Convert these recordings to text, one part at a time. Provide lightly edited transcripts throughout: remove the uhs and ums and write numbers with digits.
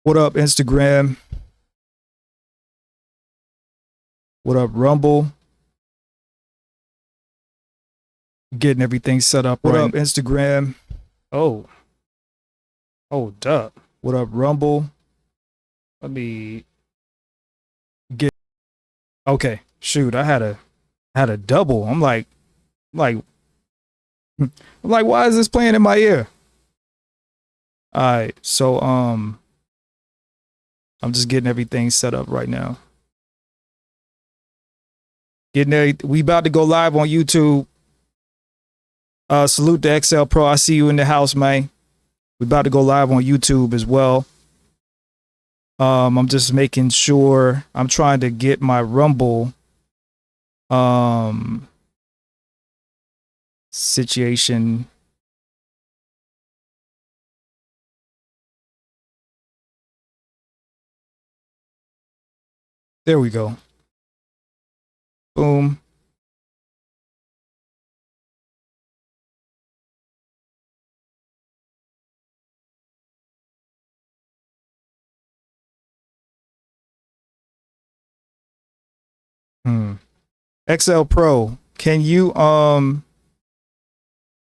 What up, Instagram? What up, Rumble? Getting everything set up right. What up, Instagram? Oh, duh. What up, Rumble? Let me. Okay, shoot, I had a double. Like, I'm like, why is this playing in my ear? All right, so I'm just getting everything set up right now. We about to go live on YouTube. Salute to XL Pro. I see you in the house, man. We about to go live on YouTube as well. I'm just making sure I'm trying to get my Rumble situation. There we go. Boom. XL Pro, can you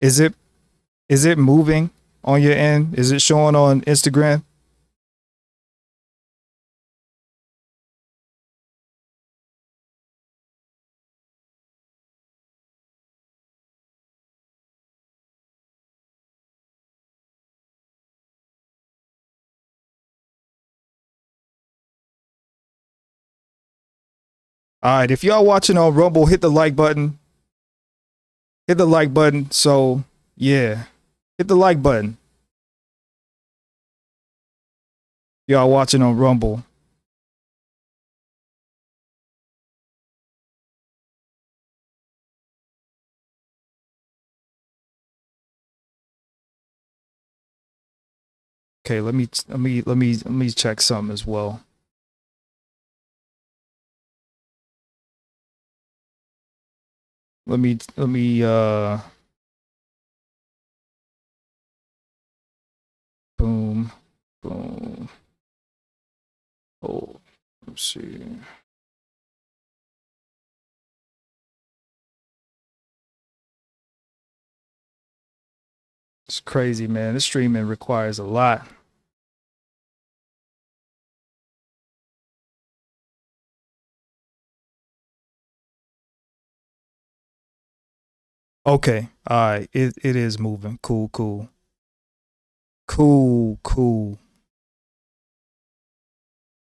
is it moving on your end? Is it showing on Instagram? All right, if y'all watching on Rumble, hit the like button. Hit the like button. So, yeah. Hit the like button. Y'all watching on Rumble. Okay, let me check something as well. Let me boom. Oh, let's see. It's crazy, man. This streaming requires a lot. Okay. All right. It is moving. Cool.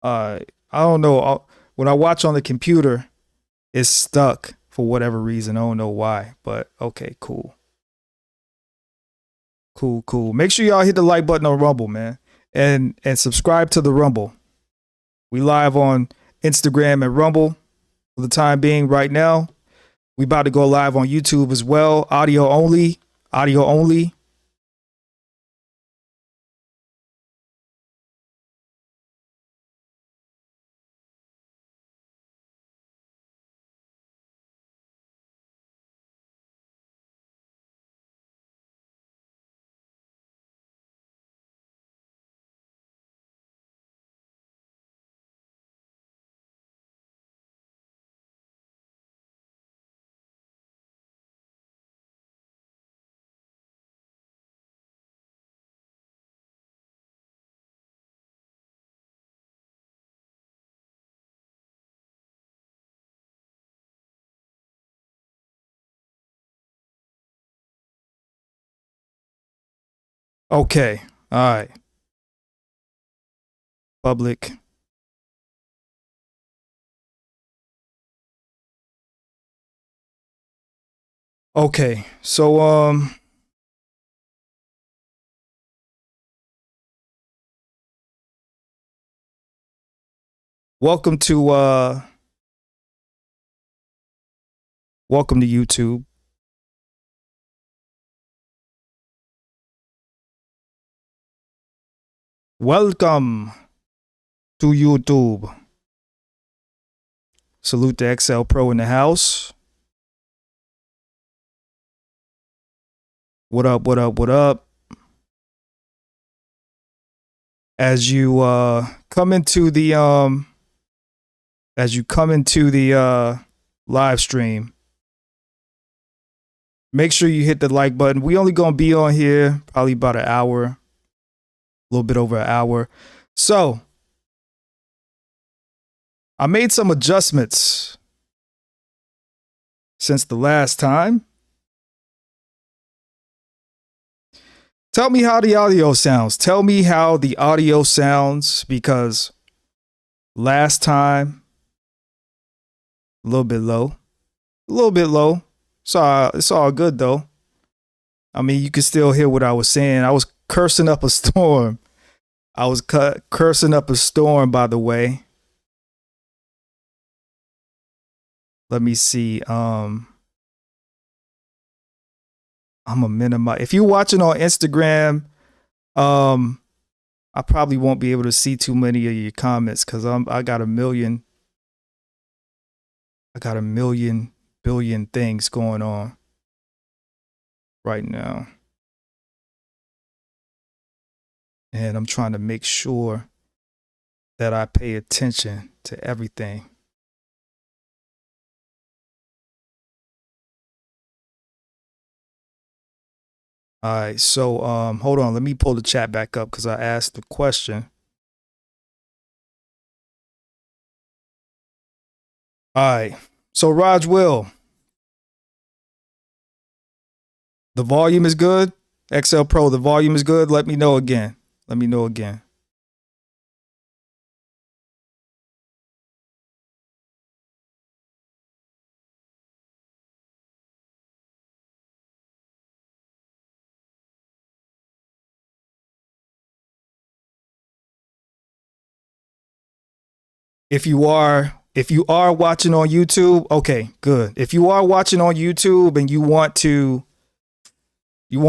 I don't know. When I watch on the computer, it's stuck for whatever reason. I don't know why, but okay, cool. Make sure y'all hit the like button on Rumble, man, and subscribe to the Rumble. We live on Instagram and Rumble for the time being. Right now, we about to go live on YouTube as well. Audio only. Okay. All right. Public. Okay. So welcome to YouTube. Welcome to YouTube. Salute to XL Pro in the house. What up? as you come into the live stream, make sure you hit the like button. We only gonna be on here probably about an hour, a little bit over an hour. So I made some adjustments since the last time. Tell me how the audio sounds. Tell me how the audio sounds, because last time, a little bit low. A little bit low. It's all good though. I mean, you can still hear what I was saying. I was cursing up a storm. Cursing up a storm, by the way. Let me see. I'm a minimize. If you're watching on Instagram, I probably won't be able to see too many of your comments because I got a million billion things going on right now. And I'm trying to make sure that I pay attention to everything. All right, so hold on, let me pull the chat back up because I asked the question. All right, so Raj Will, the volume is good. XL Pro, the volume is good. Let me know again. If you are watching on YouTube, okay, good. If you are watching on YouTube and you want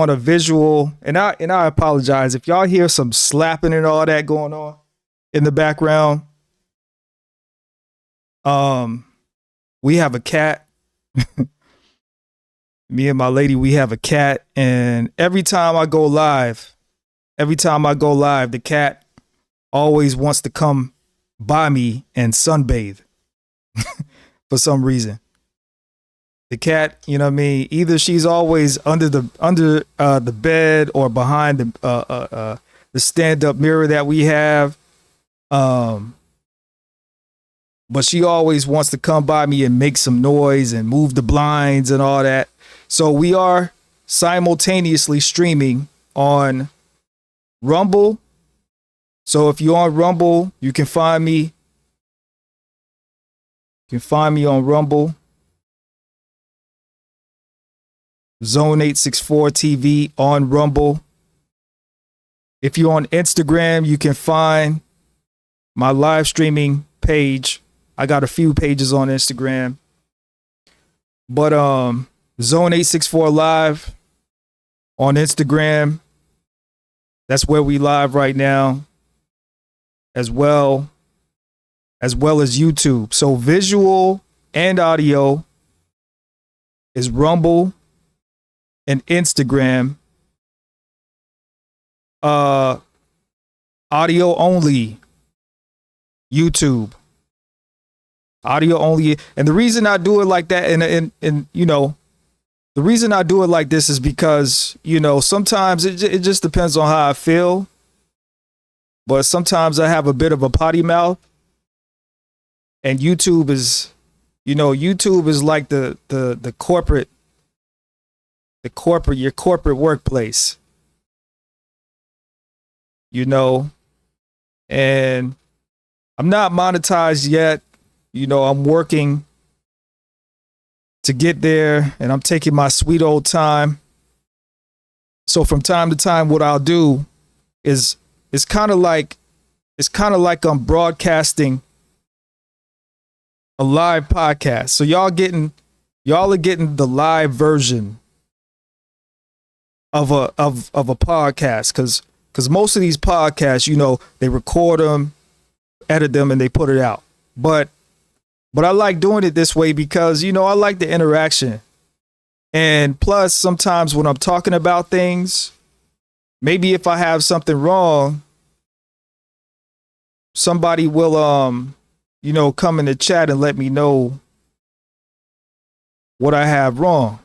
a visual, and I apologize if y'all hear some slapping and all that going on in the background. We have a cat. Me and my lady, we have a cat, and every time I go live, the cat always wants to come by me and sunbathe for some reason. The cat, you know what I mean? Either she's always under the bed or behind the stand-up mirror that we have. But she always wants to come by me and make some noise and move the blinds and all that. So we are simultaneously streaming on Rumble. So if you're on Rumble, you can find me. You can find me on Rumble. Zone 864 TV on Rumble. If you're on Instagram, you can find my live streaming page. I got a few pages on Instagram. But Zone 864 Live on Instagram. That's where we live right now. As well as YouTube. So visual and audio is Rumble and Instagram. Audio only YouTube. Audio only. And the reason I do it like that, and you know, the reason I do it like this is because, you know, sometimes it just depends on how I feel. But sometimes I have a bit of a potty mouth, and YouTube is, you know, YouTube is like the corporate your corporate workplace, you know, and I'm not monetized yet. You know, I'm working to get there, and I'm taking my sweet old time. So from time to time, what I'll do is, it's kind of like I'm broadcasting a live podcast. So y'all are getting the live version of a podcast, because most of these podcasts, you know, they record them, edit them, and they put it out. But I like doing it this way because, you know, I like the interaction. And plus, sometimes when I'm talking about things, maybe if I have something wrong, somebody will come in the chat and let me know what I have wrong.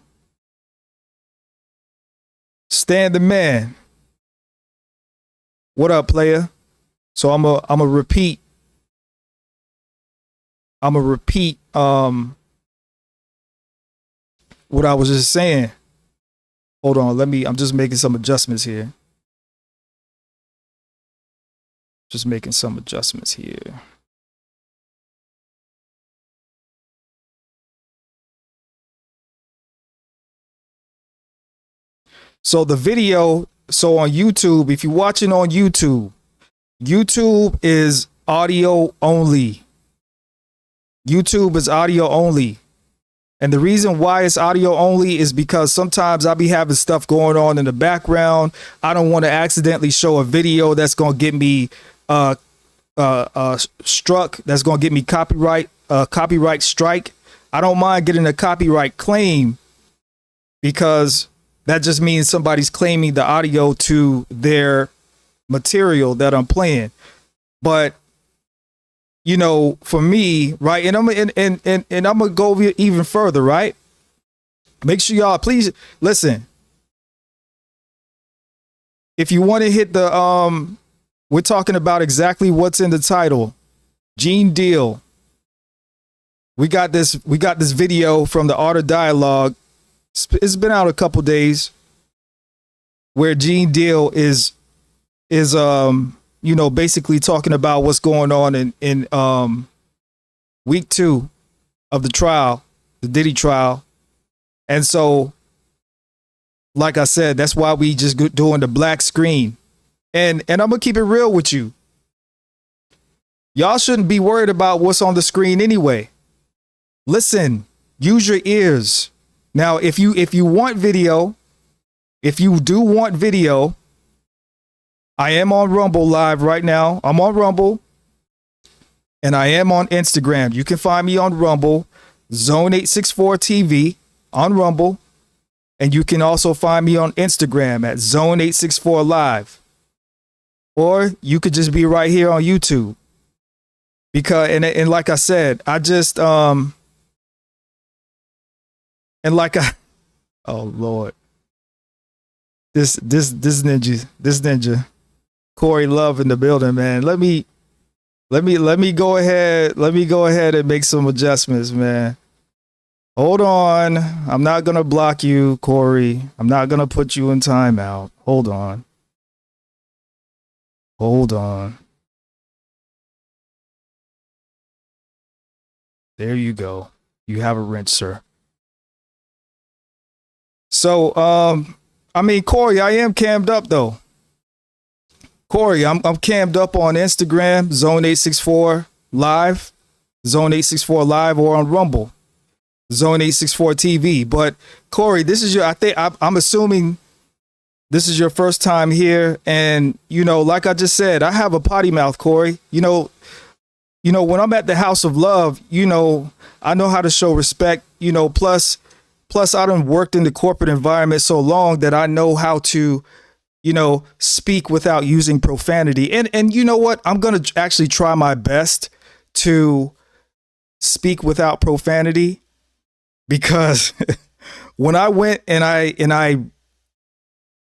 Stan the man. What up, player? So I'm a repeat. What I was just saying. Hold on, I'm just making some adjustments here. Just making some adjustments here. So the video, so on YouTube, if you're watching on YouTube, YouTube is audio only. YouTube is audio only. And the reason why it's audio only is because sometimes I'll be having stuff going on in the background. I don't want to accidentally show a video that's going to get me struck. That's going to get me copyright strike. I don't mind getting a copyright claim because that just means somebody's claiming the audio to their material that I'm playing. But for me, right, and I'm gonna go even further, right? Make sure y'all please listen. If you want to hit the we're talking about exactly what's in the title. Gene Deal. We got this video from the Art of Dialogue. It's been out a couple days where Gene Deal is basically talking about what's going on in week 2 of the trial, the Diddy trial. And so, like I said, that's why we just doing the black screen. And I'm gonna keep it real with you. Y'all shouldn't be worried about what's on the screen anyway. Listen, use your ears. Now, if you want video, if you do want video, I am on Rumble live right now. I'm on Rumble and I am on Instagram. You can find me on Rumble, Zone 864 TV on Rumble. And you can also find me on Instagram at Zone 864 Live. Or you could just be right here on YouTube. Because, and like I said, I just, oh Lord. This ninja. Corey Love in the building, man. Let me go ahead and make some adjustments, man. Hold on. I'm not gonna block you, Corey. I'm not gonna put you in timeout. Hold on. There you go. You have a wrench, sir. So, Corey, I am cammed up though. Corey, I'm cammed up on Instagram, Zone 864 Live, Zone 864 Live, or on Rumble, Zone 864 TV. But Corey, this is I'm assuming this is your first time here, and like I just said, I have a potty mouth, Corey. When I'm at the House of Love, I know how to show respect. Plus I done worked in the corporate environment so long that I know how to speak without using profanity. And you know what? I'm going to actually try my best to speak without profanity, because when I went and I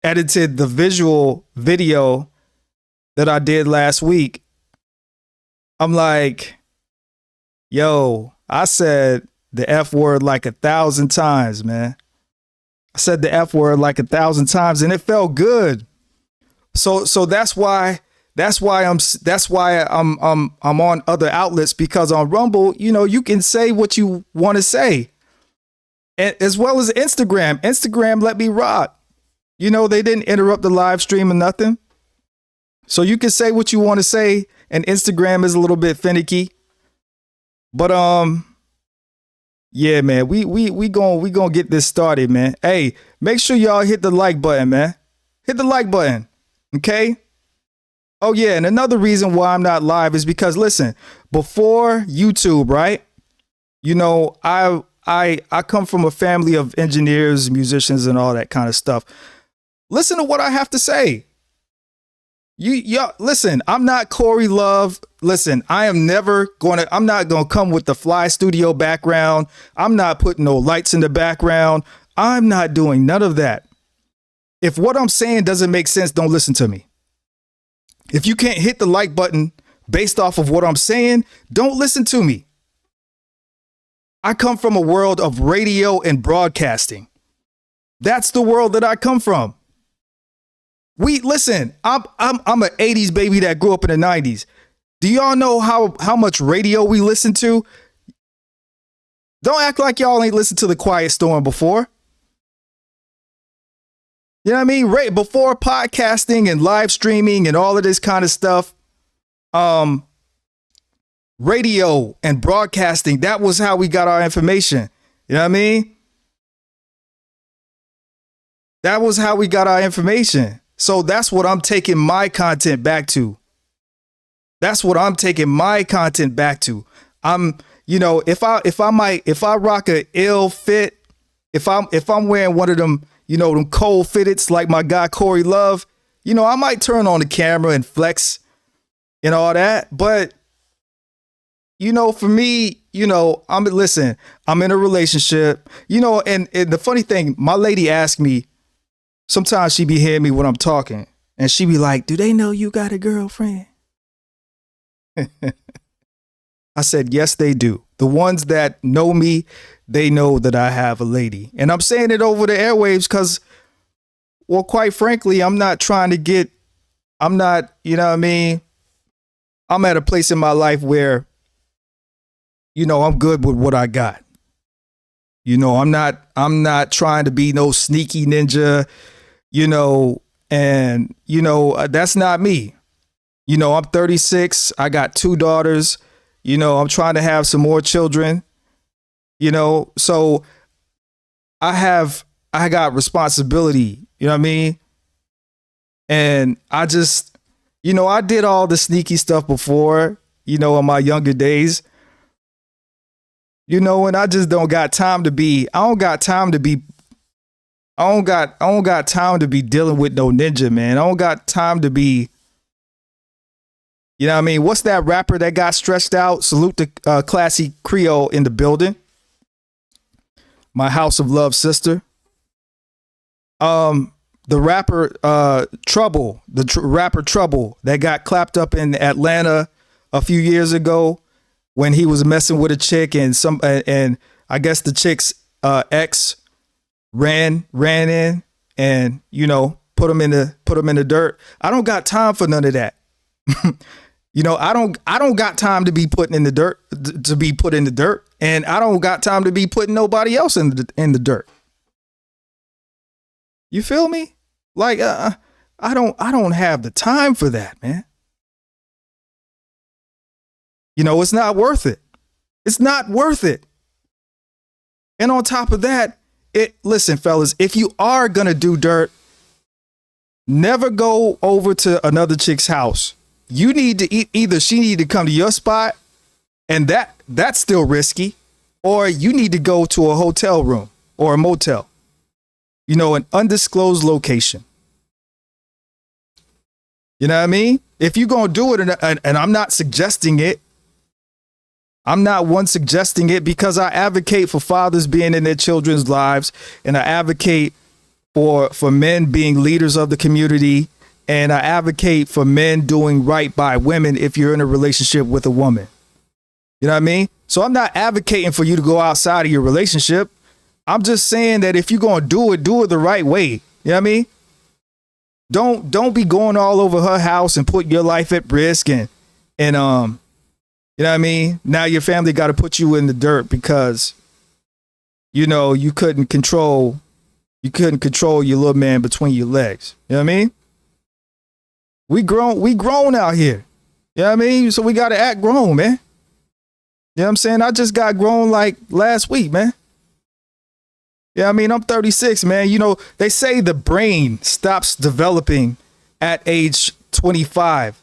edited the visual video that I did last week, I'm like, yo, I said the F word like 1,000 times, man. I said the F word like 1,000 times and it felt good. So that's why I'm on other outlets, because on Rumble, you can say what you want to say. And as well as Instagram. Instagram let me rock. They didn't interrupt the live stream or nothing. So you can say what you want to say, and Instagram is a little bit finicky. But yeah, man, we gonna get this started, man. Hey, make sure y'all hit the like button, man. Hit the like button. Okay? Oh yeah, and another reason why I'm not live is because, listen, before YouTube, right? I come from a family of engineers, musicians, and all that kind of stuff. Listen to what I have to say. Listen, I'm not Corey Love. Listen, I'm not gonna come with the Fly Studio background. I'm not putting no lights in the background. I'm not doing none of that. If what I'm saying doesn't make sense, don't listen to me. If you can't hit the like button based off of what I'm saying, don't listen to me. I come from a world of radio and broadcasting. That's the world that I come from. Listen, I'm an 80s baby that grew up in the 90s. Do y'all know how much radio we listen to? Don't act like y'all ain't listened to the Quiet Storm before. You know what I mean? Before podcasting and live streaming and all of this kind of stuff, radio and broadcasting, that was how we got our information. You know what I mean? That was how we got our information. So that's what I'm taking my content back to. That's what I'm taking my content back to. If I rock a ill fit, if I'm wearing one of them, them cold fitteds like my guy Corey Love, I might turn on the camera and flex and all that. But for me, I'm in a relationship, and the funny thing, my lady asked me, sometimes she be hearing me when I'm talking, and she be like, do they know you got a girlfriend? I said, yes, they do. The ones that know me, they know that I have a lady. And I'm saying it over the airwaves because, well, quite frankly, I'm not, you know what I mean? I'm at a place in my life where, I'm good with what I got. I'm not trying to be no sneaky ninja, that's not me. I'm 36. I got 2 daughters. I'm trying to have some more children, so I got responsibility, you know what I mean? And I just, I did all the sneaky stuff before, in my younger days, and I just don't got time to be dealing with no ninja, man. I don't got time to be, you know what I mean? What's that rapper that got stretched out? Salute the Classy Creole in the building. My House of Love sister. The rapper Trouble, rapper Trouble that got clapped up in Atlanta a few years ago when he was messing with a chick, and I guess the chick's ex ran in and put him in the dirt. I don't got time for none of that. I don't got time to be put in the dirt, and I don't got time to be putting nobody else in the dirt. You feel me? Like I don't have the time for that, man. It's not worth it. It's not worth it. And on top of that, listen, fellas, if you are gonna do dirt, never go over to another chick's house. You need to either she need to come to your spot, and that's still risky, or you need to go to a hotel room or a motel, an undisclosed location. You know what I mean? If you're going to do it, and I'm not suggesting it, I'm not one suggesting it, because I advocate for fathers being in their children's lives, and I advocate for men being leaders of the community, and I advocate for men doing right by women if you're in a relationship with a woman. You know what I mean? So I'm not advocating for you to go outside of your relationship. I'm just saying that if you're going to do it the right way. You know what I mean? Don't be going all over her house and putting your life at risk and you know what I mean? Now your family got to put you in the dirt because you couldn't control your little man between your legs. You know what I mean? We grown out here. You know what I mean? So we got to act grown, man. You know what I'm saying? I just got grown like last week, man. Yeah, I mean, I'm 36, man. They say the brain stops developing at age 25.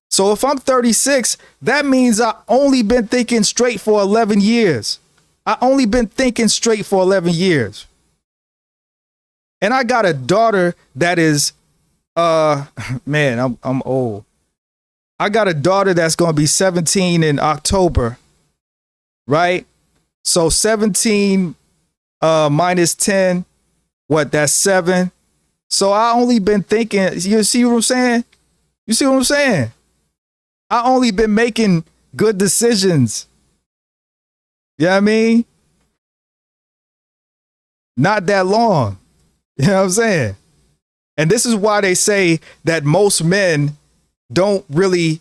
So if I'm 36, that means I only been thinking straight for 11 years. I only been thinking straight for 11 years. And I got a daughter that is Uh, man, I'm old. I got a daughter that's gonna be 17 in October, right? So 17 minus 10, what? That's 7. So I only been thinking. You see what I'm saying? You see what I'm saying? I only been making good decisions. You know what I mean? Not that long. You know what I'm saying? And this is why they say that most men don't really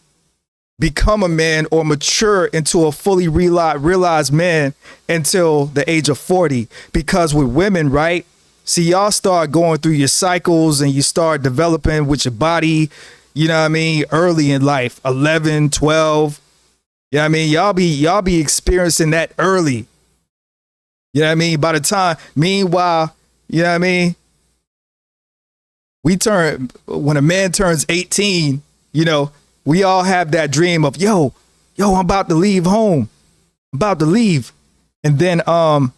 become a man or mature into a fully realized man until the age of 40. Because with women, right? See, y'all start going through your cycles and you start developing with your body, you know what I mean, early in life, 11, 12. You know what I mean? Y'all be experiencing that early. You know what I mean? By the time, meanwhile, you know what I mean? When a man turns 18, you know, we all have that dream of, yo, I'm about to leave home. I'm about to leave. And then, you know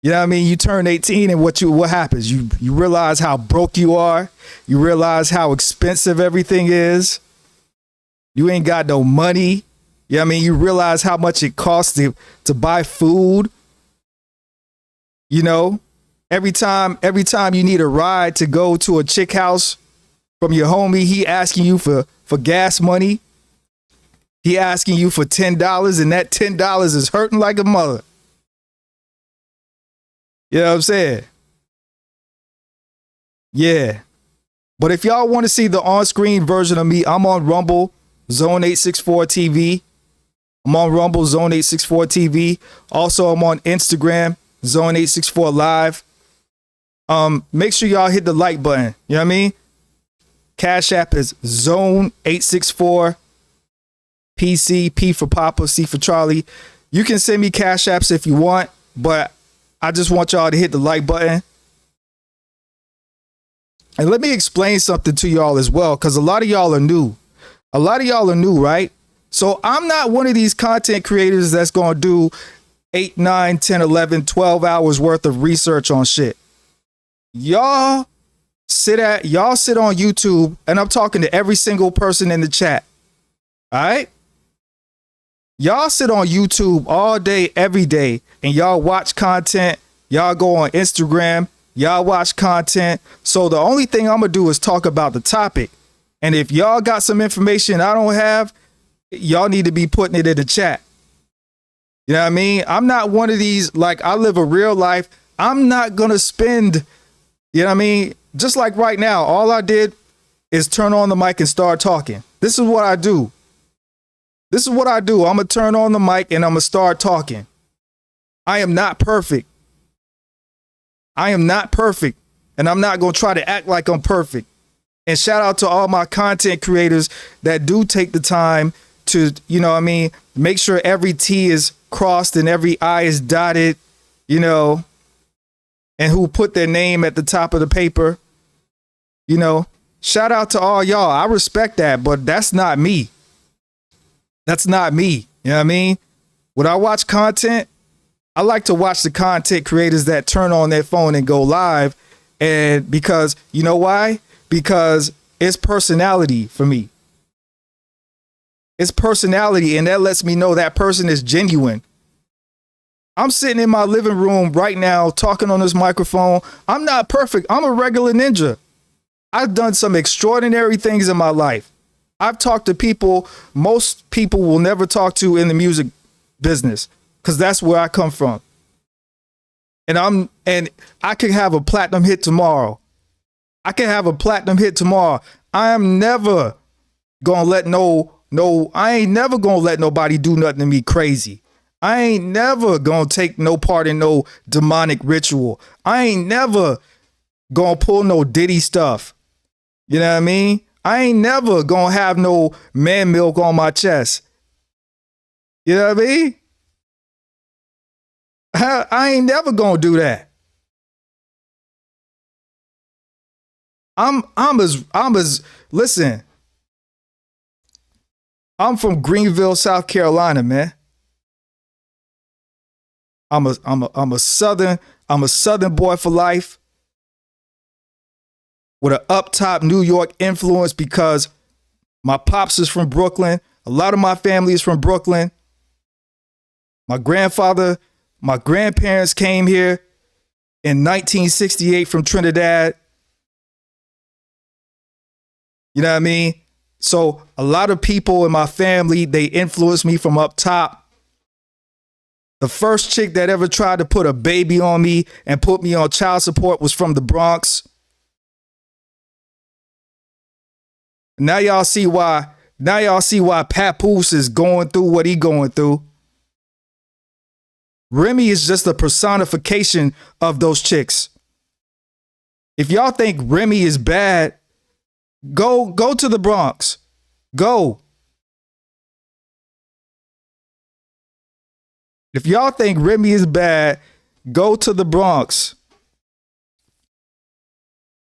what I mean? You turn 18 and what happens? You realize how broke you are. You realize how expensive everything is. You ain't got no money. You know what I mean? You realize how much it costs to buy food. You know, every time you need a ride to go to a chick house from your homie, he asking you for gas money. He asking you for $10, and that $10 is hurting like a mother. You know what I'm saying? Yeah. But if y'all want to see the on-screen version of me, I'm on Rumble, Zone 864 TV. I'm on Rumble, Zone 864 TV. Also, I'm on Instagram, Zone 864 Live. Make sure y'all hit the like button. You know what I mean? Cash App is Zone 864 PC, P for Papa, C for Charlie. You can send me Cash Apps if you want, but I just want y'all to hit the like button. And let me explain something to y'all as well, because a lot of y'all are new. A lot of y'all are new, right? So I'm not one of these content creators that's going to do 8, 9, 10, 11, 12 hours worth of research on shit. Y'all sit on YouTube, and I'm talking to every single person in the chat. All right? Y'all sit on YouTube all day, every day, and y'all watch content. Y'all go on Instagram. Y'all watch content. So the only thing I'm going to do is talk about the topic. And if y'all got some information I don't have, y'all need to be putting it in the chat. You know what I mean? I'm not one of these, like, I live a real life. I'm not going to spend, you know what I mean? Just like right now, all I did is turn on the mic and start talking. This is what I do. This is what I do. I'm going to turn on the mic and I'm going to start talking. I am not perfect. I am not perfect. And I'm not going to try to act like I'm perfect. And shout out to all my content creators that do take the time to, you know what I mean, make sure every T is crossed and every I is dotted, you know, and who put their name at the top of the paper. You know, shout out to all y'all. I respect that, but that's not me. That's not me. You know what I mean? When I watch content, I like to watch the content creators that turn on their phone and go live. And because, you know why? Because it's personality for me. It's personality, and that lets me know that person is genuine. I'm sitting in my living room right now talking on this microphone. I'm not perfect. I'm a regular ninja. I've done some extraordinary things in my life. I've talked to people most people will never talk to in the music business, because that's where I come from. And I could have a platinum hit tomorrow. I am never gonna let I ain't never gonna let nobody do nothing to me crazy. I ain't never gonna take no part in no demonic ritual. I ain't never gonna pull no Diddy stuff. You know what I mean? I ain't never gonna have no man milk on my chest. You know what I mean? I ain't never gonna do that. Listen, I'm from Greenville, South Carolina, man. I'm a southern boy for life. with an up top New York influence because my pops is from Brooklyn. A lot of my family is from Brooklyn. My grandparents came here in 1968 from Trinidad. You know what I mean? So a lot of people in my family, they influenced me from up top. The first chick that ever tried to put a baby on me and put me on child support was from the Bronx. Now y'all see why Papoose is going through what he going through. Remy is just a personification of those chicks. If y'all think Remy is bad, go to the Bronx. Go. If y'all think Remy is bad, go to the Bronx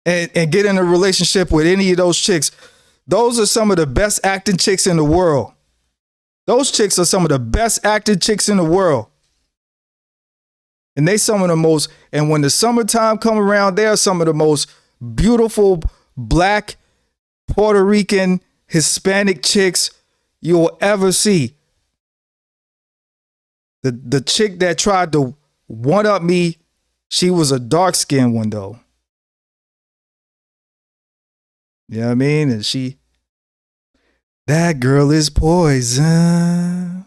and get in a relationship with any of those chicks. Those are some of the best acting chicks in the world. Those chicks are some of the best acting chicks in the world. And they some of the most, and when the summertime come around, they are some of the most beautiful black, Puerto Rican, Hispanic chicks you'll ever see. The chick that tried to one up me, she was a dark skinned one though. You know what I mean? And that girl is poison.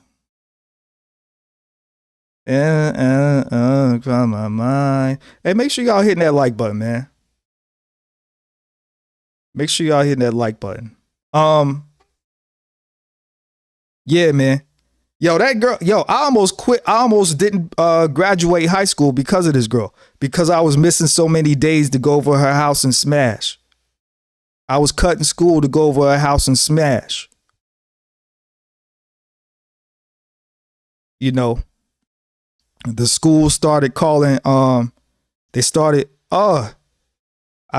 From my mind. Hey, make sure y'all hitting that like button, man. Make sure y'all hitting that like button. Yeah, man. Yo, that girl, I almost quit. I almost didn't graduate high school because of this girl. Because I was missing so many days to go over her house and smash. I was cutting school to go over her house and smash. You know, the school started calling, I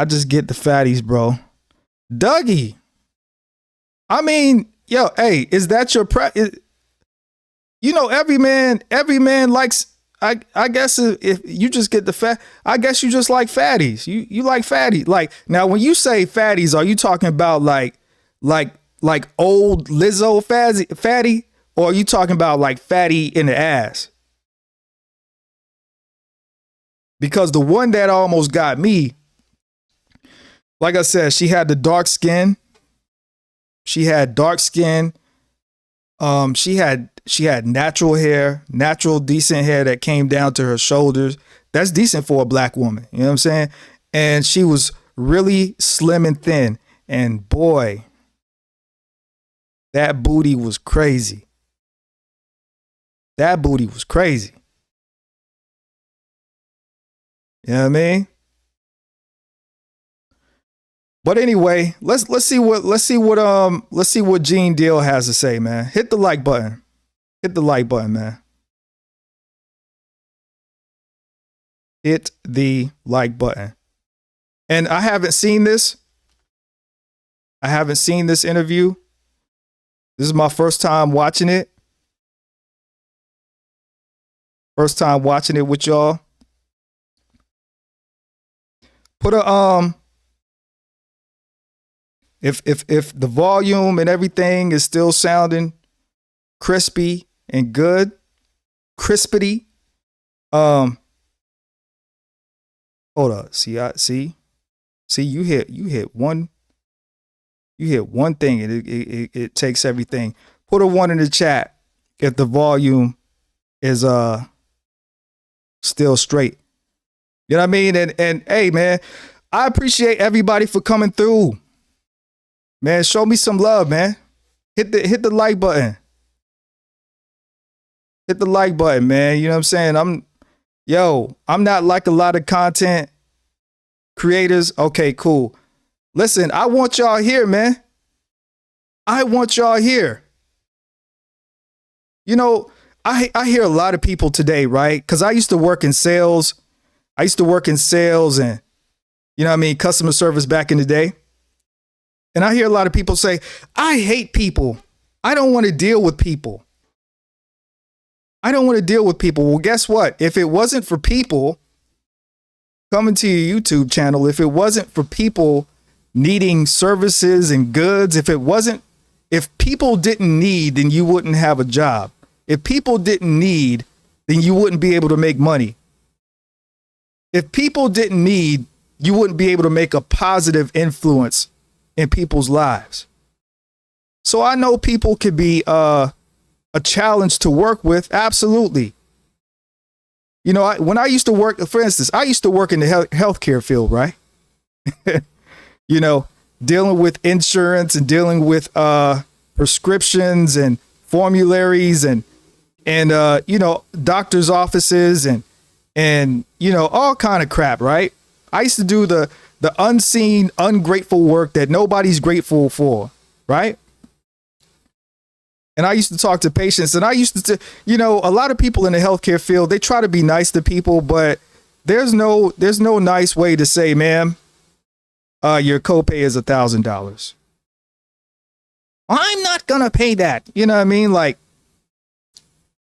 just get the fatties, bro. Dougie. I mean, yo, hey, is that your every man likes, I guess if you just get the fat, I guess you just like fatties. You like fatties. Like, now when you say fatties, are you talking about like old Lizzo fatty? Or are you talking about like fatty in the ass? Because the one that almost got me, like I said, she had the dark skin. She had dark skin. She had natural hair, natural decent hair that came down to her shoulders. That's decent for a black woman. You know what I'm saying? And she was really slim and thin. And boy, that booty was crazy. That booty was crazy. You know what I mean? But anyway, let's see what Gene Deal has to say, man. Hit the like button. Hit the like button, man. Hit the like button. And I haven't seen this. I haven't seen this interview. This is my first time watching it. First time watching it with y'all. Put a if the volume and everything is still sounding crispy and good, crispity. Hold up. See you hit one thing and it takes everything. Put a 1 in the chat if the volume is still straight. You know what I mean? And hey, man, I appreciate everybody for coming through. Man, show me some love, man. Hit the like button. Hit the like button, man. You know what I'm saying? I'm not like a lot of content creators. Okay, cool. Listen, I want y'all here, man. I want y'all here. You know, I hear a lot of people today, right? Because I used to work in sales. And, you know what I mean, customer service back in the day. And I hear a lot of people say, I hate people. I don't want to deal with people. I don't want to deal with people. Well, guess what? If it wasn't for people, coming to your YouTube channel, if it wasn't for people needing services and goods, if people didn't need, then you wouldn't have a job. If people didn't need, then you wouldn't be able to make money. If people didn't need, you wouldn't be able to make a positive influence in people's lives. So I know people could be a challenge to work with. Absolutely. You know, when I used to work, for instance, I used to work in the healthcare field, right? You know, dealing with insurance and dealing with prescriptions and formularies and you know, doctors' offices and you know, all kind of crap, right? I used to do the unseen, ungrateful work that nobody's grateful for, right? And I used to talk to patients, and I used to, you know, a lot of people in the healthcare field, they try to be nice to people, but there's no nice way to say, ma'am, your copay is $1,000. I'm not gonna pay that. You know what I mean? Like,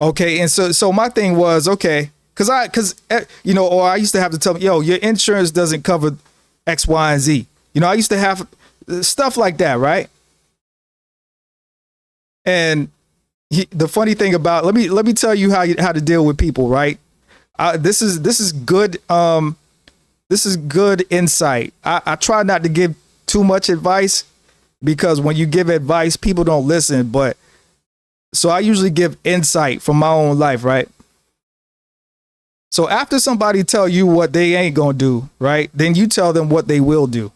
okay. And so my thing was, okay, cause you know, or I used to have to tell them, yo, your insurance doesn't cover X, Y, and Z. You know, I used to have stuff like that, right? And the funny thing about, let me tell you how to deal with people, right? This is good. This is good insight. I try not to give too much advice because when you give advice, people don't listen. But so I usually give insight from my own life, right? So after somebody tell you what they ain't gonna do, right? Then you tell them what they will do.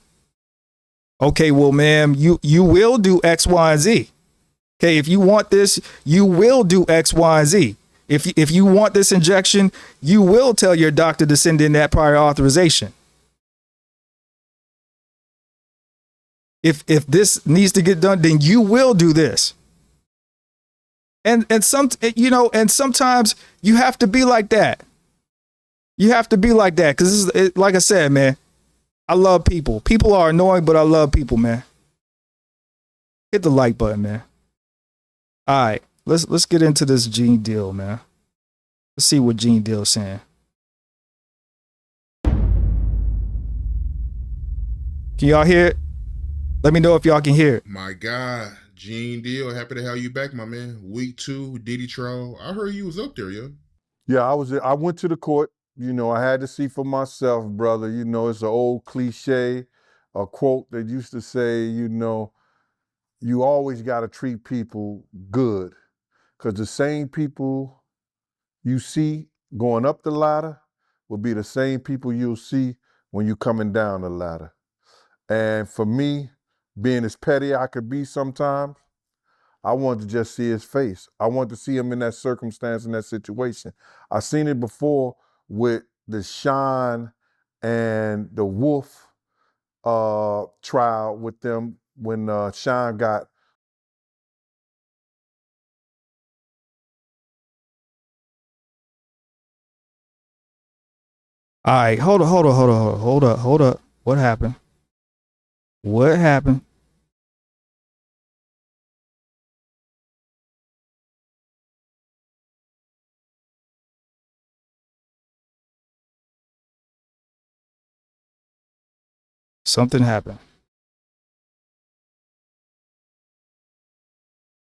Okay, well, ma'am, you will do X, Y, and Z. Okay, if you want this, you will do X, Y, and Z. If you want this injection, you will tell your doctor to send in that prior authorization. If this needs to get done, then you will do this. And you know, and sometimes you have to be like that. You have to be like that because like I said, man, I love people. People are annoying, but I love people, man. Hit the like button, man. All right, let's get into this Gene Deal, man. Let's see what Gene Deal's saying. Can y'all hear it? Let me know if y'all can hear it. My God, Gene Deal, happy to have you back, my man. Week 2, Diddy trial. I heard you was up there, yo. Yeah, I went to the court. You know, I had to see for myself, brother. You know, it's an old cliche, a quote that used to say, you know, you always got to treat people good because the same people you see going up the ladder will be the same people you'll see when you're coming down the ladder. And for me, being as petty I could be sometimes, I wanted to just see his face. I wanted to see him in that circumstance, in that situation. I've seen it before with the Sean and the Wolf trial with them when Sean got. All right, hold up. What happened? What happened? Something happened.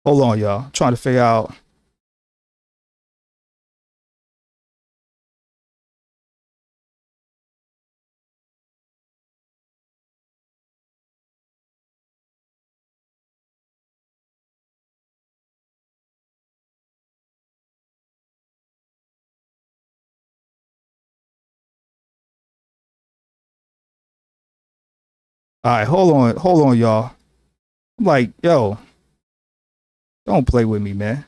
Hold on, y'all. I'm trying to figure out. All right, hold on, y'all. I'm like, yo, don't play with me, man.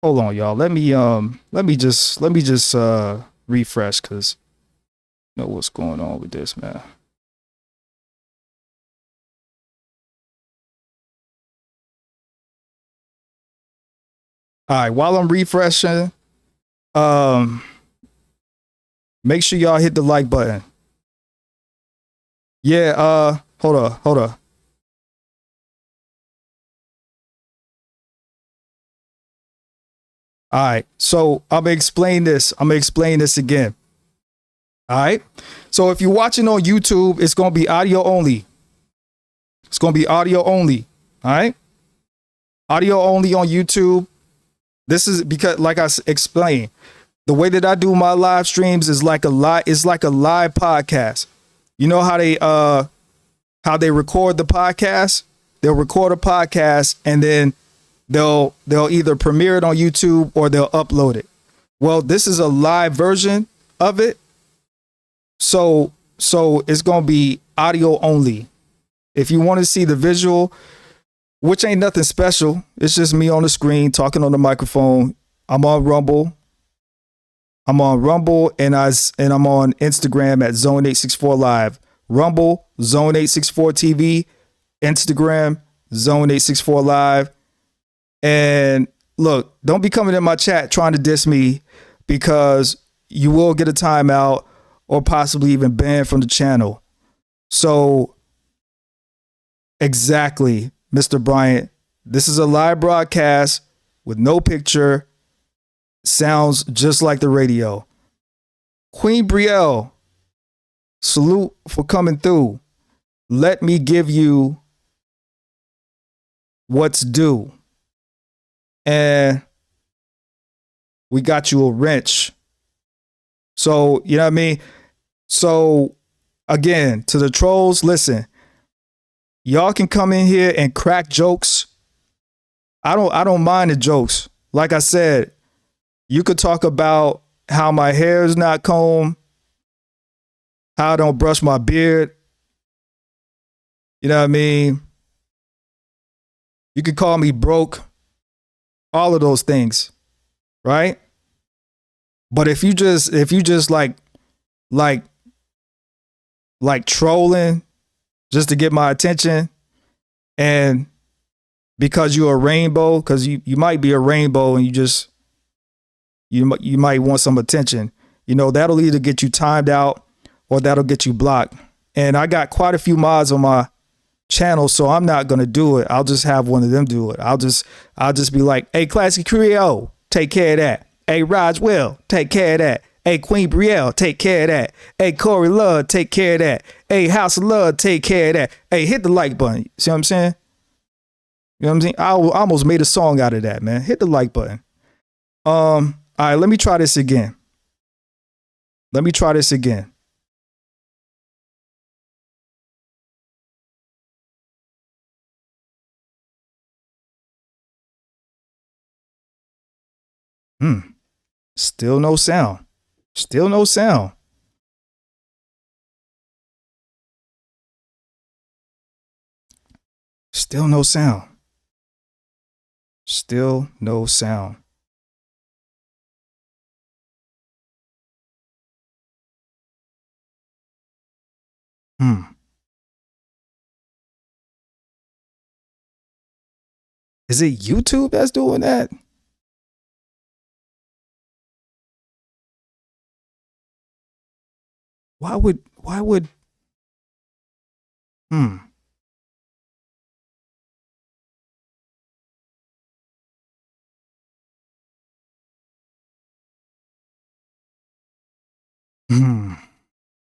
Hold on, y'all. Let me just refresh because you know what's going on with this, man. All right, while I'm refreshing, make sure y'all hit the like button. Yeah, hold up. All right. So I'm gonna explain this. I'm gonna explain this again. All right. So if you're watching on YouTube, it's gonna be audio only. It's gonna be audio only. All right. Audio only on YouTube. This is because, like I explained, the way that I do my live streams is like a live. It's like a live podcast. You know how they record the podcast? They'll record a podcast and then they'll either premiere it on YouTube or they'll upload it. Well, this is a live version of it. So it's going to be audio only. If you want to see the visual, which ain't nothing special, it's just me on the screen talking on the microphone. I'm on Rumble. I'm on Rumble and I'm on Instagram at Zone 864 Live. Rumble, Zone 864 TV, Instagram, Zone 864 Live. And look, don't be coming in my chat trying to diss me, because you will get a timeout or possibly even banned from the channel. So exactly, Mr. Bryant, this is a live broadcast with no picture. Sounds just like the radio. Queen Brielle, salute for coming through. Let me give you what's due. And we got you a wrench. So, you know what I mean? So, again, to the trolls, listen. Y'all can come in here and crack jokes. I don't mind the jokes. Like I said, you could talk about how my hair is not combed, how I don't brush my beard. You know what I mean? You could call me broke. All of those things, right? But if you just like trolling just to get my attention, and because you're a rainbow, because you might be a rainbow and you might want some attention, you know, that'll either get you timed out or that'll get you blocked. And I got quite a few mods on my channel, so I'm not gonna do it. I'll just have one of them do it. I'll just be like, hey, Classic Creole, take care of that. Hey, Raj Will, take care of that. Hey, Queen Brielle, take care of that. Hey, Corey Love, take care of that. Hey, House of Love, take care of that. Hey, hit the like button. See what I'm saying? You know what I'm saying? I almost made a song out of that, man. Hit the like button. All right, let me try this again. Still no sound. Still no sound. Still no sound. Still no sound. Is it YouTube that's doing that? Why would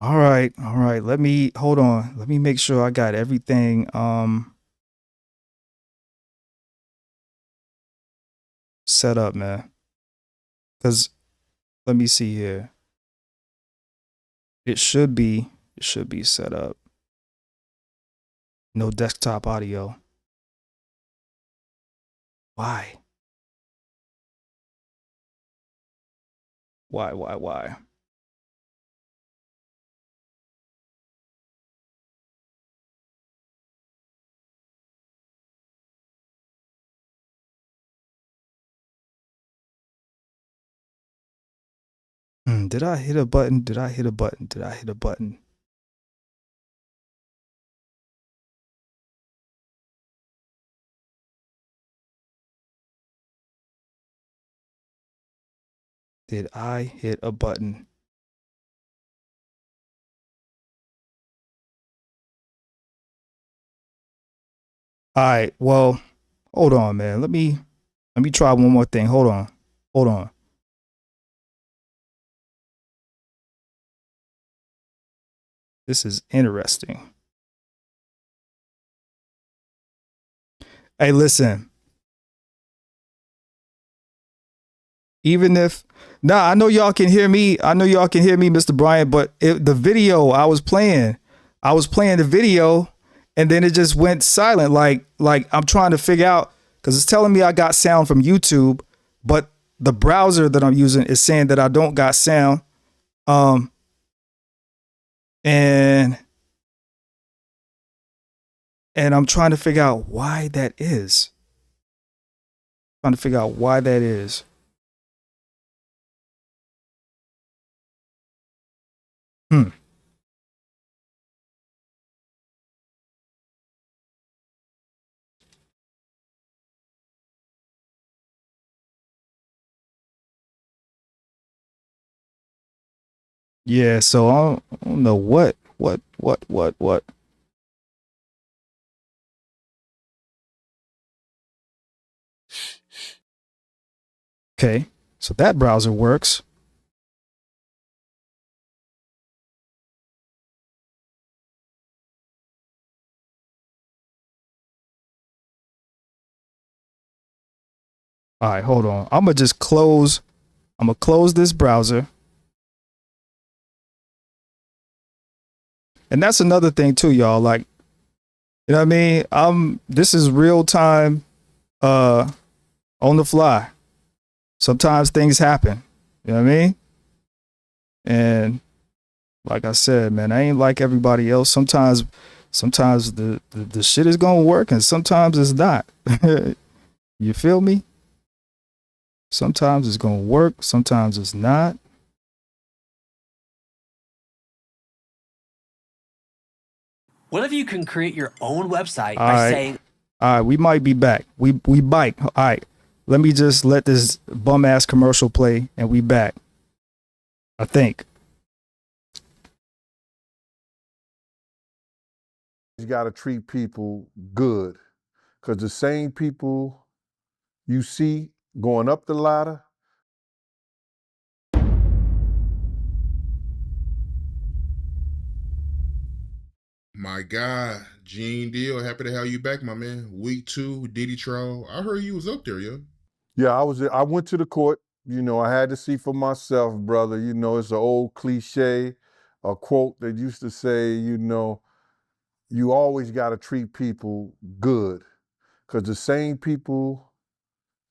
All right. Let me hold on. Let me make sure I got everything set up, man. Cuz let me see here. It should be set up. No desktop audio. Why? Why? Did I hit a button? Did I hit a button? Did I hit a button? Did I hit a button? All right. Well, hold on, man. Let me try one more thing. Hold on. Hold on. This is interesting. Hey, listen. Even if I know y'all can hear me. I know y'all can hear me, Mr. Bryant, but the video I was playing the video and then it just went silent. Like I'm trying to figure out because it's telling me I got sound from YouTube, but the browser that I'm using is saying that I don't got sound. And I'm trying to figure out why that is. Trying to figure out why that is. Yeah, so I don't know what. Okay, so that browser works. All right, hold on. I'm gonna close this browser. And that's another thing too, y'all. Like, you know what I mean? This is real time on the fly. Sometimes things happen. You know what I mean? And like I said, man, I ain't like everybody else. Sometimes the shit is gonna work and sometimes it's not. You feel me? Sometimes it's gonna work, sometimes it's not. What if you can create your own website All by right. saying, All right, we might be back. We bike. All right. Let me just let this bum ass commercial play and we back. I think. You got to treat people good because the same people you see going up the ladder, My guy, Gene Deal, happy to have you back, my man. Week 2, Diddy trial. I heard you was up there, yo. yeah, I went to the court. You know, I had to see for myself, brother. You know, it's an old cliche, a quote that used to say, you know, you always got to treat people good because the same people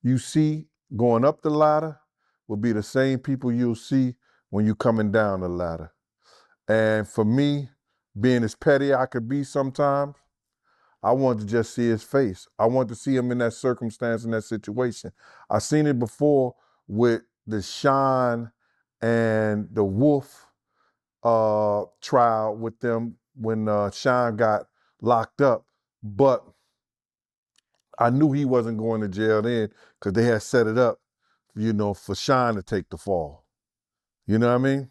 you see going up the ladder will be the same people you'll see when you're coming down the ladder. And for me, being as petty I could be sometimes, I wanted to just see his face. I wanted to see him in that circumstance, in that situation. I've seen it before with the Sean and the Wolf trial with them when Sean got locked up. But I knew he wasn't going to jail then because they had set it up, you know, for Sean to take the fall. You know what I mean?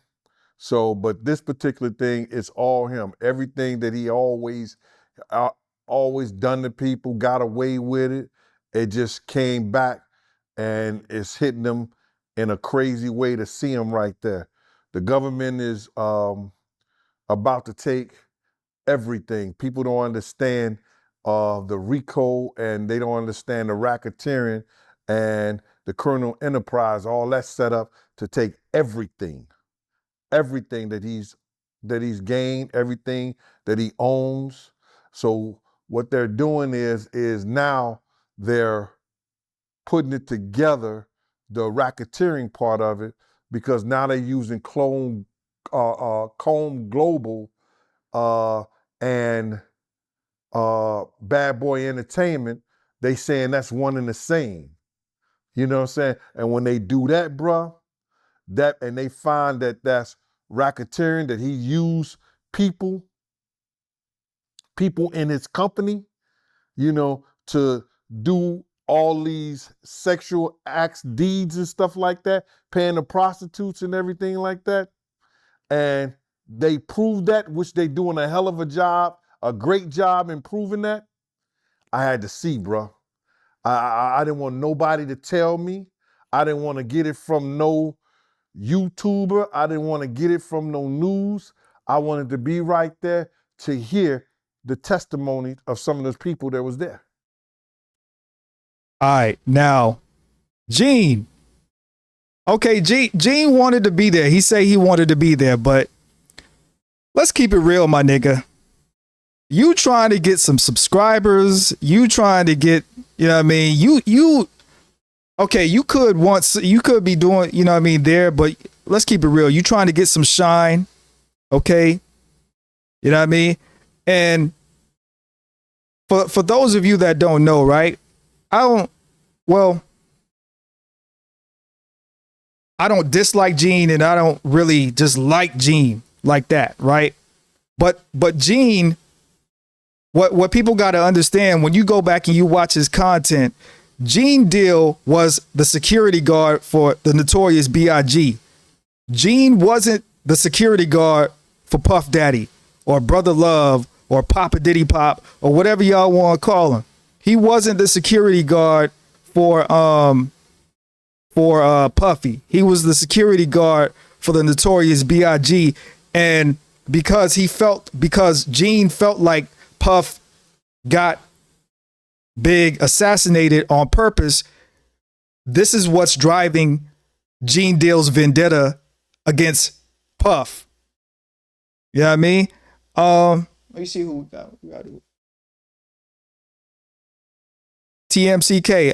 So, but this particular thing is all him. Everything that he always done to people, got away with it. It just came back and it's hitting them in a crazy way to see him right there. The government is about to take everything. People don't understand the RICO and they don't understand the racketeering and the criminal enterprise, all that's set up to take everything that he's gained, everything that he owns. So what they're doing is now they're putting it together, the racketeering part of it, because now they're using Comb Global and Bad Boy Entertainment. They saying that's one and the same. You know what I'm saying? And when they do that, bruh, and they find that that's racketeering, that he used people in his company, you know, to do all these sexual acts, deeds and stuff like that, paying the prostitutes and everything like that. And they prove that, which they doing a hell of a job, a great job in proving that. I had to see, bro. I didn't want nobody to tell me. I didn't want to get it from no YouTuber. I didn't want to get it from no news. I wanted to be right there to hear the testimony of some of those people that was there. All right, now, Gene. Okay, Gene wanted to be there. He said he wanted to be there, but let's keep it real, my nigga. You trying to get some subscribers. You trying to get, you know what I mean? You okay, you could be doing, you know what I mean, there, but let's keep it real. You trying to get some shine, okay? You know what I mean? And for those of you that don't know, right? I don't dislike Gene, and I don't really just like Gene like that, right? But Gene, what people got to understand, when you go back and you watch his content, Gene Deal was the security guard for the Notorious B.I.G. Gene wasn't the security guard for Puff Daddy or Brother Love or Papa Diddy Pop or whatever y'all want to call him. He wasn't the security guard for Puffy. He was the security guard for the Notorious B.I.G. And because Gene felt like Puff got Big assassinated on purpose, this is what's driving Gene Deal's vendetta against Puff. You know what I mean? Let me see who we got. TMCK.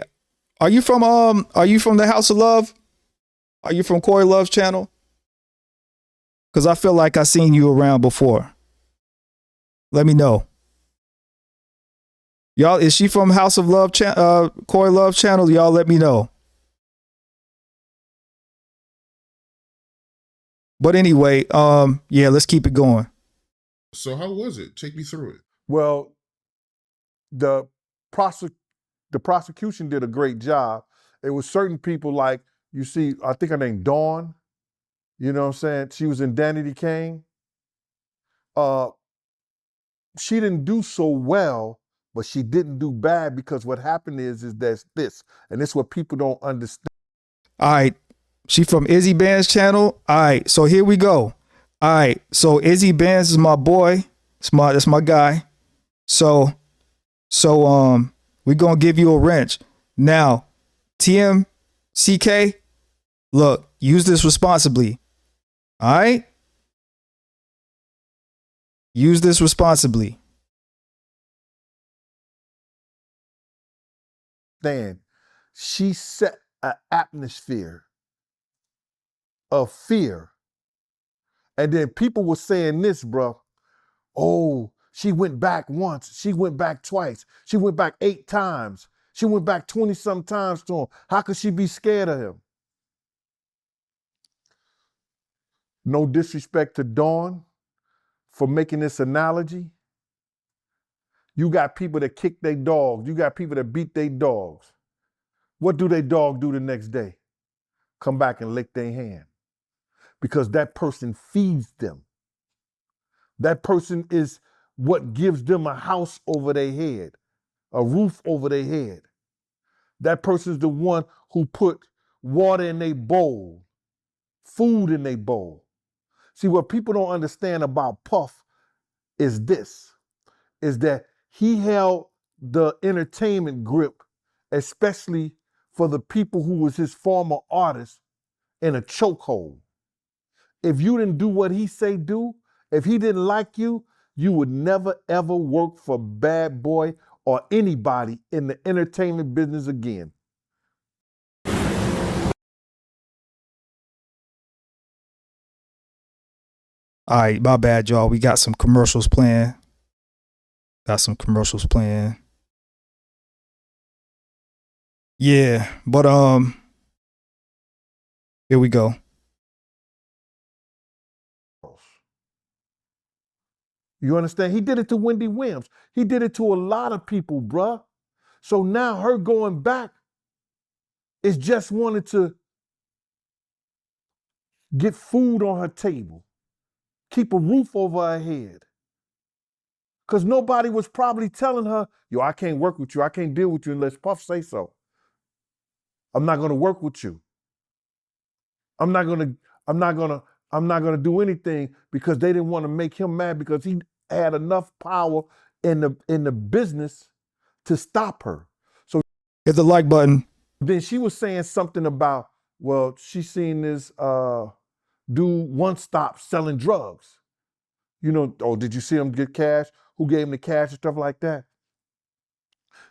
Are you from the House of Love? Are you from Corey Love's channel? Because I feel like I seen you around before. Let me know. Y'all, is she from House of Love, Corey Love channel? Y'all let me know. But anyway, yeah, let's keep it going. So how was it? Take me through it. Well, the prosecution did a great job. It was certain people like, you see, I think her name Dawn, you know what I'm saying? She was in Danity Kane. She didn't do so well, but she didn't do bad, because what happened is there's this, and it's what people don't understand. All right. She from Izzy Band's channel. All right. So here we go. All right. So Izzy Bands is my boy. That's my guy. So we're gonna give you a wrench. Now, TMCK, look, use this responsibly. All right? Use this responsibly. Then she set an atmosphere of fear. And then people were saying this, bro. Oh, she went back once. She went back twice. She went back 8 times. She went back 20-some times to him. How could she be scared of him? No disrespect to Dawn for making this analogy. You got people that kick their dogs. You got people that beat their dogs. What do their dog do the next day? Come back and lick their hand. Because that person feeds them. That person is what gives them a house over their head, a roof over their head. That person's the one who put water in their bowl, food in their bowl. See, what people don't understand about Puff is this, is that he held the entertainment grip, especially for the people who was his former artists, in a chokehold. If you didn't do what he say do, if he didn't like you, you would never ever work for Bad Boy or anybody in the entertainment business again. All right, my bad, y'all. We got some commercials playing. Yeah, but here we go. You understand? He did it to Wendy Williams. He did it to a lot of people, bruh. So now her going back is just wanted to get food on her table, keep a roof over her head. Because nobody was probably telling her, I can't work with you. I can't deal with you unless Puff say so. I'm not going to work with you. I'm not gonna, I'm not gonna, I'm not gonna do anything because they didn't want to make him mad because he had enough power in the business to stop her. So Hit the like button. then she was saying something about, well, she seen this dude one stop selling drugs. You know, oh, did you see him get cash? Who gave him the cash and stuff like that?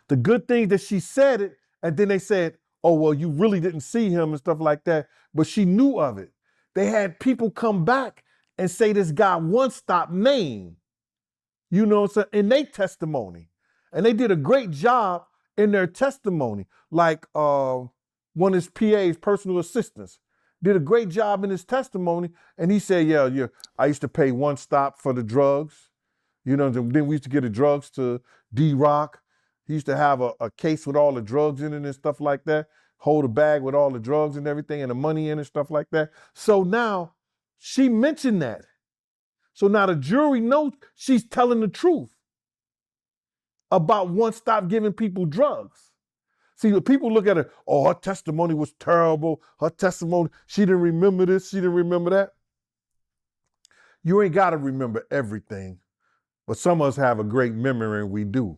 The good thing that she said it, and then they said, oh, well, you really didn't see him and stuff like that, but she knew of it. They had people come back and say this guy one stop name, you know, so in their testimony. And they did a great job in their testimony. Like one of his PA's personal assistants did a great job in his testimony. And he said, yeah, I used to pay one stop for the drugs. You know, then we used to get the drugs to D-Rock. He used to have a case with all the drugs in it and stuff like that, hold a bag with all the drugs and everything and the money in and stuff like that. So now she mentioned that. So now the jury knows she's telling the truth about one stop giving people drugs. See, when people look at her, oh, her testimony was terrible. Her testimony, she didn't remember this, she didn't remember that. You ain't got to remember everything, but some of us have a great memory and we do.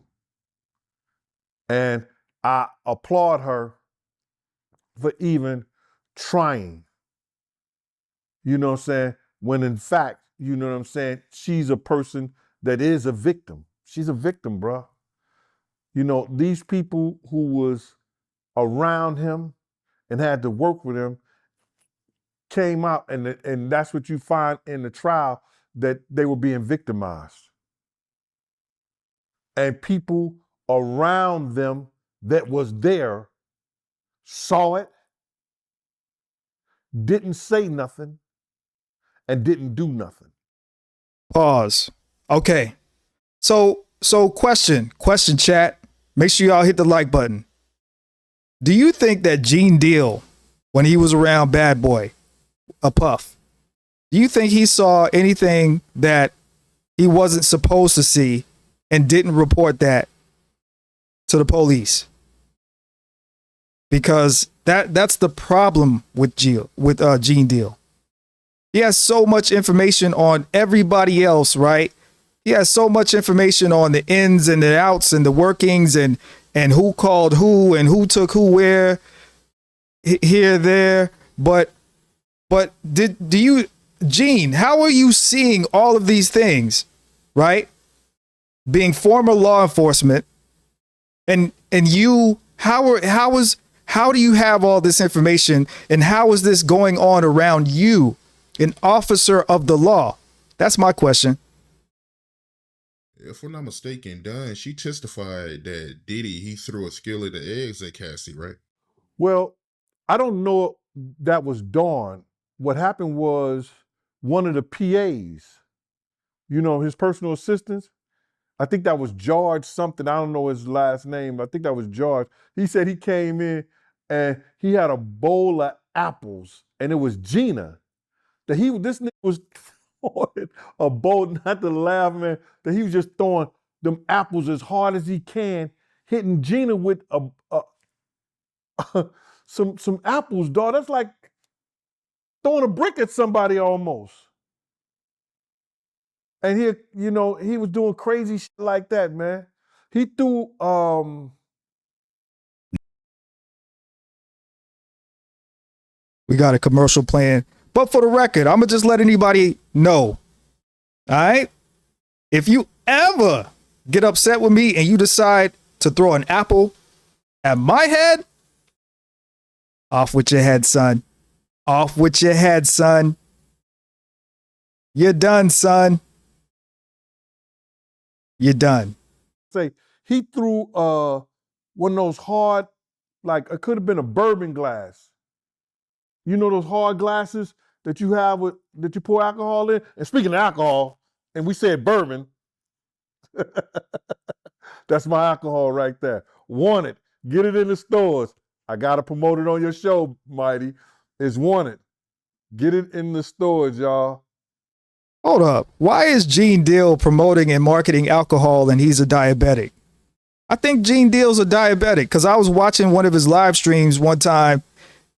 And I applaud her for even trying. You know what I'm saying? When in fact, you know what I'm saying, she's a person that is a victim. She's a victim, bro. You know, these people who was around him and had to work with him came out, and that's what you find in the trial, that they were being victimized. And people around them that was there saw it, didn't say nothing, and didn't do nothing. Pause. Okay. So question chat. Make sure y'all hit the like button. Do you think that Gene Deal, when he was around Bad Boy, a Puff, do you think he saw anything that he wasn't supposed to see and didn't report that to the police? Because that's the problem with Gene Deal. He has so much information on everybody else, right? He has so much information on the ins and the outs and the workings and who called who and who took who where, here, there. But do you, Gene, how are you seeing all of these things, right? Being former law enforcement, and you, how do you have all this information, and how is this going on around you, an officer of the law? That's my question. If I'm not mistaken, Dunn, she testified that Diddy, he threw a skillet of eggs at Cassie, right? Well, I don't know that was Dawn. What happened was one of the PAs, you know, his personal assistants, I think that was George something. I don't know his last name. I think that was George. He said he came in and he had a bowl of apples, and it was Gina. This nigga was throwing a bowl, not to laugh, man, that he was just throwing them apples as hard as he can, hitting Gina with some apples, dog. That's like throwing a brick at somebody almost. And he was doing crazy shit like that, man. He threw We got a commercial plan. But for the record, I'm going to just let anybody know. All right? If you ever get upset with me and you decide to throw an apple at my head, off with your head, son. Off with your head, son. You're done, son. You're done. say he threw one of those hard, like it could have been a bourbon glass. You know those hard glasses that you have that you pour alcohol in? And speaking of alcohol, and we said bourbon, that's my alcohol right there. Want it. Get it in the stores. I got to promote it on your show, Mighty. It's wanted. Get it in the stores, y'all. Hold up. Why is Gene Deal promoting and marketing alcohol and he's a diabetic? I think Gene Deal's a diabetic because I was watching one of his live streams one time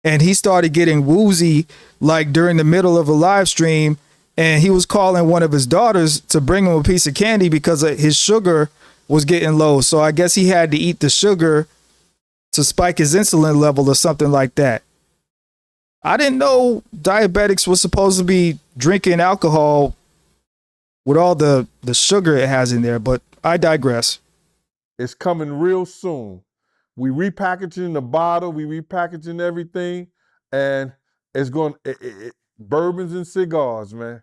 and he started getting woozy like during the middle of a live stream, and he was calling one of his daughters to bring him a piece of candy because his sugar was getting low. So I guess he had to eat the sugar to spike his insulin level or something like that. I didn't know diabetics was supposed to be drinking alcohol with all the sugar it has in there, but I digress. It's coming real soon. We repackaging the bottle, we repackaging everything, and it's going bourbons and cigars, man.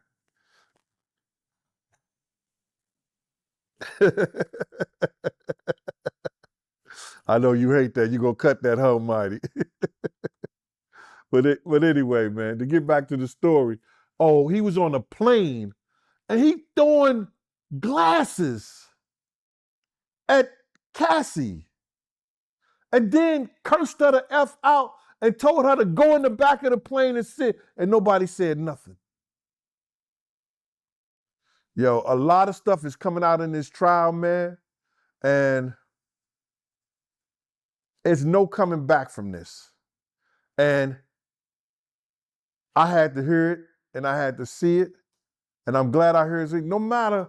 I know you hate that. You're gonna cut that, huh, Mighty? But anyway, man, to get back to the story, oh, he was on a plane and he throwing glasses at Cassie. And then cursed her the F out and told her to go in the back of the plane and sit, and nobody said nothing. Yo, a lot of stuff is coming out in this trial, man, and there's no coming back from this. And I had to hear it, and I had to see it, and I'm glad I heard it. No matter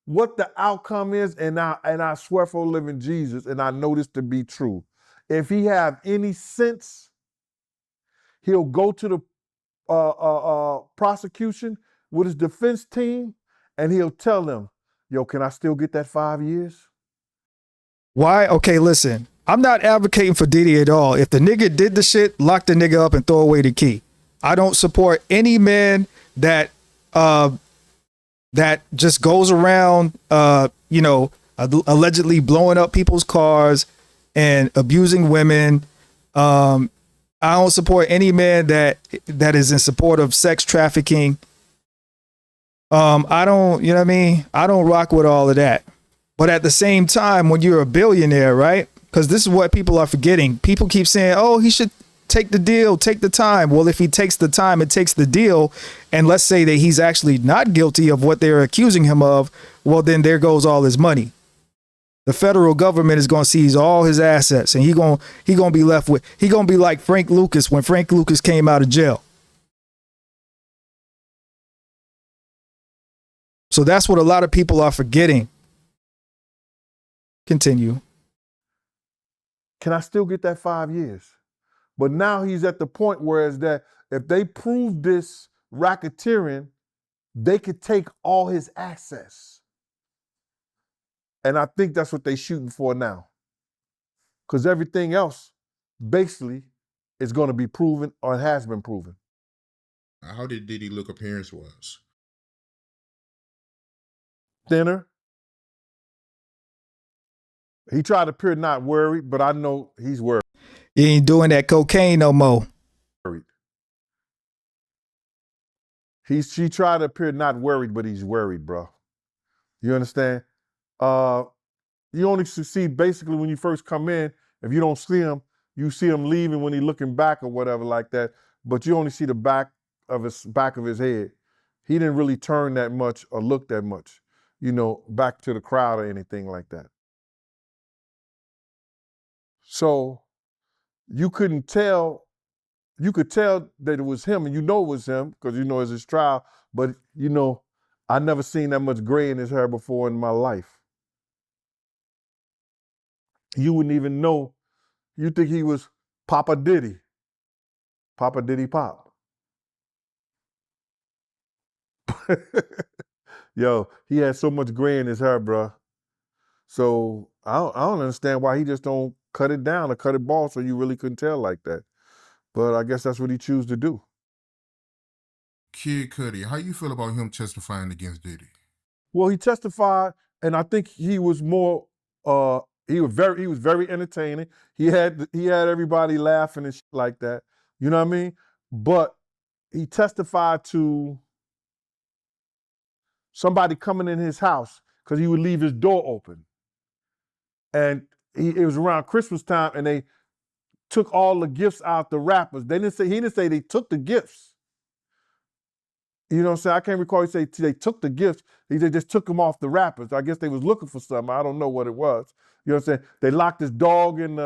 what the outcome is, and I swear for living Jesus, and I know this to be true, if he have any sense, he'll go to the prosecution with his defense team, and he'll tell them, yo, can I still get that 5 years? Why? Okay, listen. I'm not advocating for Diddy at all. If the nigga did the shit, lock the nigga up and throw away the key. I don't support any man that that just goes around allegedly blowing up people's cars and abusing women. I don't support any man that is in support of sex trafficking. I don't, you know what I mean? I don't rock with all of that. But at the same time, when you're a billionaire, right? Because this is what people are forgetting. People keep saying, oh, he should take the deal, take the time. Well, if he takes the time and takes the deal, and let's say that he's actually not guilty of what they're accusing him of, well, then there goes all his money. The federal government is going to seize all his assets, and he going to be left with, he going to be like Frank Lucas when Frank Lucas came out of jail. So that's what a lot of people are forgetting. Continue. Can I still get that 5 years? But now he's at the point where is that if they prove this racketeering, they could take all his assets. And I think that's what they're shooting for now. Because everything else basically is going to be proven or has been proven. How did Diddy look appearance-wise? Thinner. He tried to appear not worried, but I know he's worried. He ain't doing that cocaine no more. She tried to appear not worried, but he's worried, bro. You understand? You only see basically when you first come in, if you don't see him, you see him leaving when he's looking back or whatever like that, but you only see the back of his head. He didn't really turn that much or look that much, back to the crowd or anything like that. So you could tell that it was him, and it was him because it's his trial, but I never seen that much gray in his hair before in my life. You wouldn't even know. You think he was Papa Diddy. Papa Diddy Pop. Yo, he had so much gray in his hair, bro. So I don't understand why he just don't cut it down or cut it bald so you really couldn't tell like that. But I guess that's what he chooses to do. Kid Cudi, how you feel about him testifying against Diddy? Well, he testified, and I think he was more. He was very entertaining. He had everybody laughing and shit like that. You know what I mean? But he testified to somebody coming in his house because he would leave his door open, and it was around Christmas time, and they took all the gifts out the wrappers. He didn't say they took the gifts. You know what I'm saying? I can't recall he said they took the gifts. They just took them off the wrappers. I guess they was looking for something. I don't know what it was. You know what I'm saying? They locked his dog in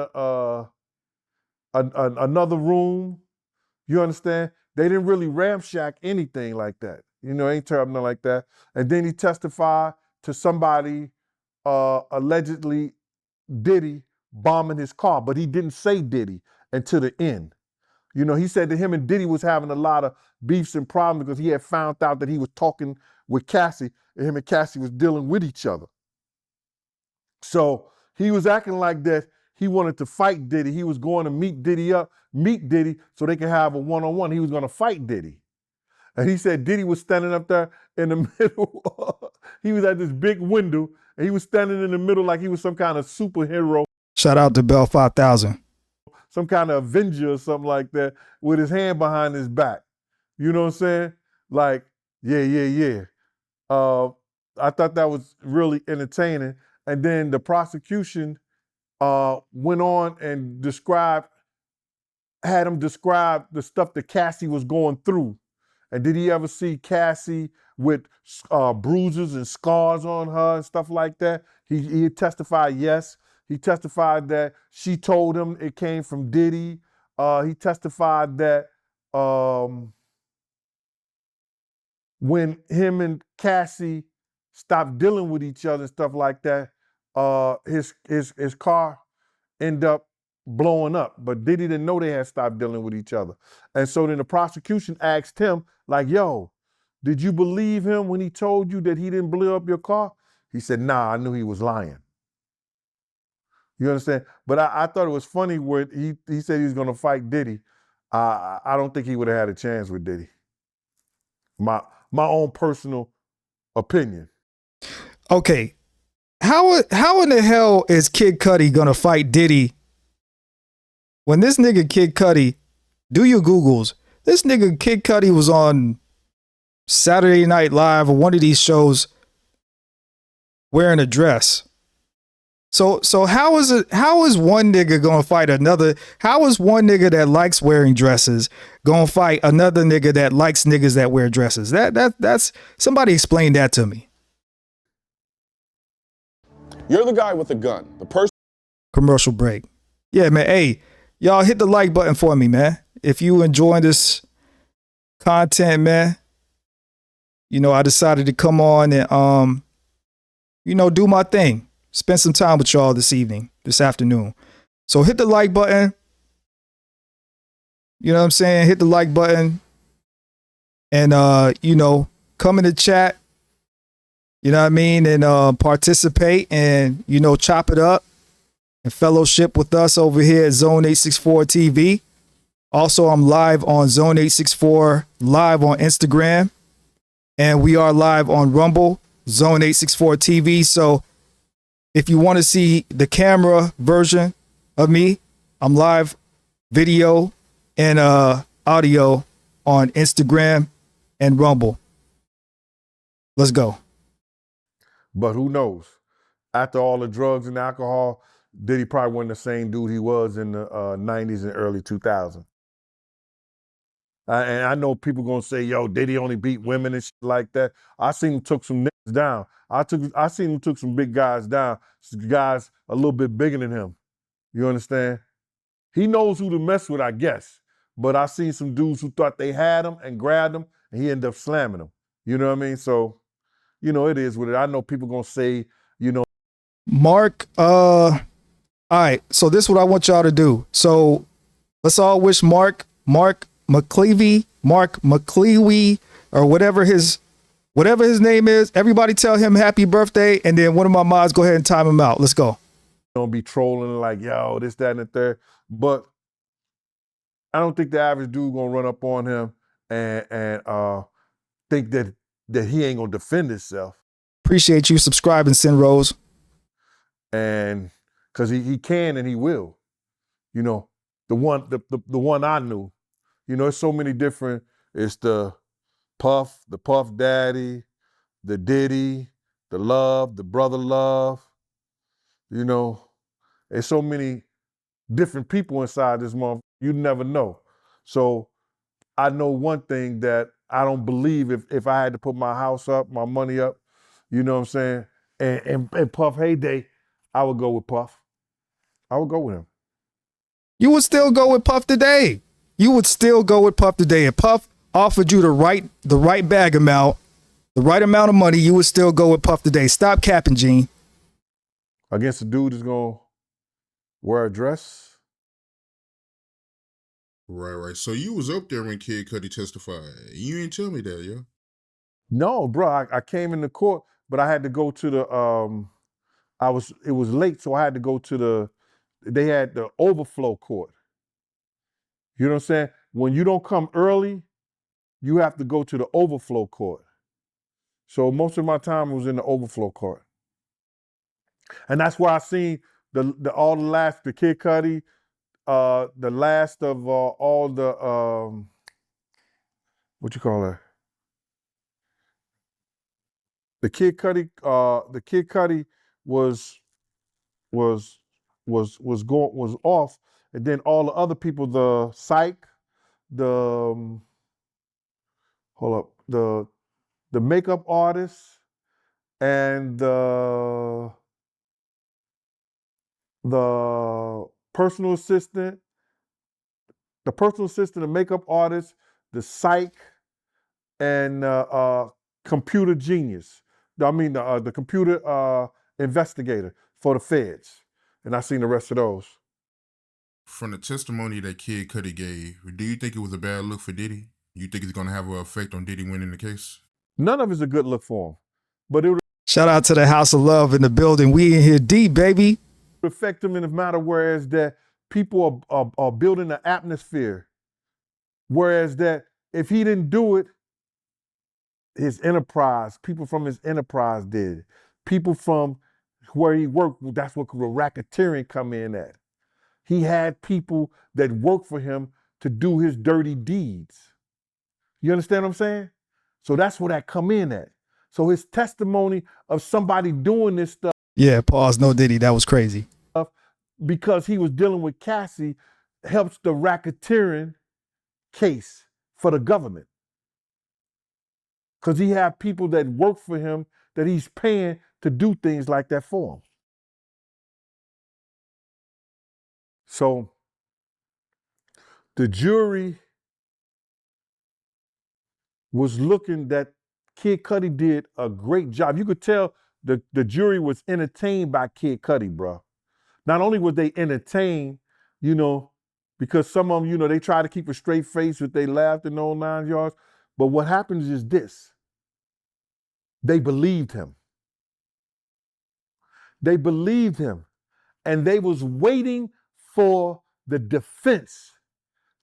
another room. You understand? They didn't really ramshack anything like that. You know, ain't terrible nothing like that. And then he testified to somebody allegedly Diddy bombing his car, but he didn't say Diddy until the end. You know, he said that him and Diddy was having a lot of beefs and problems because he had found out that he was talking with Cassie, and him and Cassie was dealing with each other. So he was acting like that he wanted to fight Diddy. He was going to meet Diddy so they could have a one-on-one. He was going to fight Diddy. And he said Diddy was standing up there in the middle. He was at this big window, and he was standing in the middle like he was some kind of superhero, Shout out to Bell 5000. some kind of Avenger or something like that, with his hand behind his back. You know what I'm saying? Like, yeah. I thought that was really entertaining. And then the prosecution went on and had him describe the stuff that Cassie was going through. And did he ever see Cassie with bruises and scars on her and stuff like that? He testified yes. He testified that she told him it came from Diddy. He testified that when him and Cassie stopped dealing with each other and stuff like that, his car ended up blowing up. But Diddy didn't know they had stopped dealing with each other. And so then the prosecution asked him, like, yo, did you believe him when he told you that he didn't blow up your car? He said, nah, I knew he was lying. You understand? But I thought it was funny where he said he was going to fight Diddy. I don't think he would have had a chance with Diddy. My own personal opinion. Okay, how in the hell is Kid Cudi gonna fight Diddy when this nigga Kid Cudi, do your Googles, this nigga Kid Cudi was on Saturday Night Live or one of these shows wearing a dress. So how is one nigga gonna fight another? How is one nigga that likes wearing dresses gonna fight another nigga that likes niggas that wear dresses? That's somebody explain that to me. You're the guy with the gun. The person. Commercial break. Yeah, man. Hey, y'all hit the like button for me, man. If you enjoying this content, man. You know, I decided to come on and do my thing. Spend some time with y'all this afternoon. So hit the like button. You know what I'm saying? Hit the like button. And come in the chat. You know what I mean? And participate and, chop it up and fellowship with us over here at Zone 864 TV. Also, I'm live on Zone 864, live on Instagram. And we are live on Rumble, Zone 864 TV. So if you want to see the camera version of me, I'm live video and audio on Instagram and Rumble. Let's go. But who knows? After all the drugs and alcohol, Diddy probably wasn't the same dude he was in the 90s and early 2000s. And I know people gonna say, yo, Diddy only beat women and shit like that. I seen him took some niggas down. I seen him took some big guys down, guys a little bit bigger than him. You understand? He knows who to mess with, I guess. But I seen some dudes who thought they had him and grabbed him, and he ended up slamming them. You know what I mean? So, it is what it is. I know people gonna say, Mark, all right, so this is what I want y'all to do. So let's all wish Mark McClevey, or whatever his name is. Everybody tell him happy birthday, and then one of my mods go ahead and time him out. Let's go. Don't be trolling like, yo, this, that, and the third. But I don't think the average dude gonna run up on him and think that he ain't gonna defend himself. Appreciate you subscribing, Sin Rose. And because he can and he will. The one I knew. There's so many different. It's the Puff Daddy, the Diddy, the Love, the Brother Love. There's so many different people inside this month. You never know. So I know one thing that I don't believe if I had to put my house up, my money up, you know what I'm saying? And Puff heyday, I would go with Puff. I would go with him. You would still go with Puff today. you would still go with Puff today. If Puff offered you the right bag amount, the right amount of money, you would still go with Puff today. Stop capping, Gene. Against a dude that's gonna wear a dress? Right. So you was up there when Kid Cudi testified. You ain't tell me that, yo. No, bro. I came into court, but I had to go to the it was late, so I had to go to they had the overflow court. You know what I'm saying? When you don't come early, you have to go to the overflow court. So most of my time was in the overflow court. And that's where I seen the Kid Cudi, the last of all the what you call it? The Kid Cudi was off, and then all the other people, the Psych, the hold up, the makeup artist, and the personal assistant, the makeup artist, the Psych, and computer genius. I mean the computer investigator for the feds, and I seen the rest of those. From the testimony that Kid Cudi gave, do you think it was a bad look for Diddy? You think it's gonna have an effect on Diddy winning the case? None of it's a good look for him, but it would Shout out to the House of Love in the building. We in here deep, baby. affect him in a matter whereas that people are building an atmosphere. Whereas that if he didn't do it, his enterprise, people from his enterprise did it. People from where he worked, that's what the racketeering come in at. He had people that worked for him to do his dirty deeds. You understand what I'm saying? So that's where that come in at. So his testimony of somebody doing this stuff. Yeah, pause. No Diddy. That was crazy. Because he was dealing with Cassie helps the racketeering case for the government. Because he have people that work for him that he's paying to do things like that for him. So the jury was looking that Kid Cudi did a great job. You could tell the jury was entertained by Kid Cudi, bro. Not only were they entertained, because some of them, they try to keep a straight face if they laughed in the whole 9 yards. But what happens is this. They believed him. They believed him. And they was waiting for the defense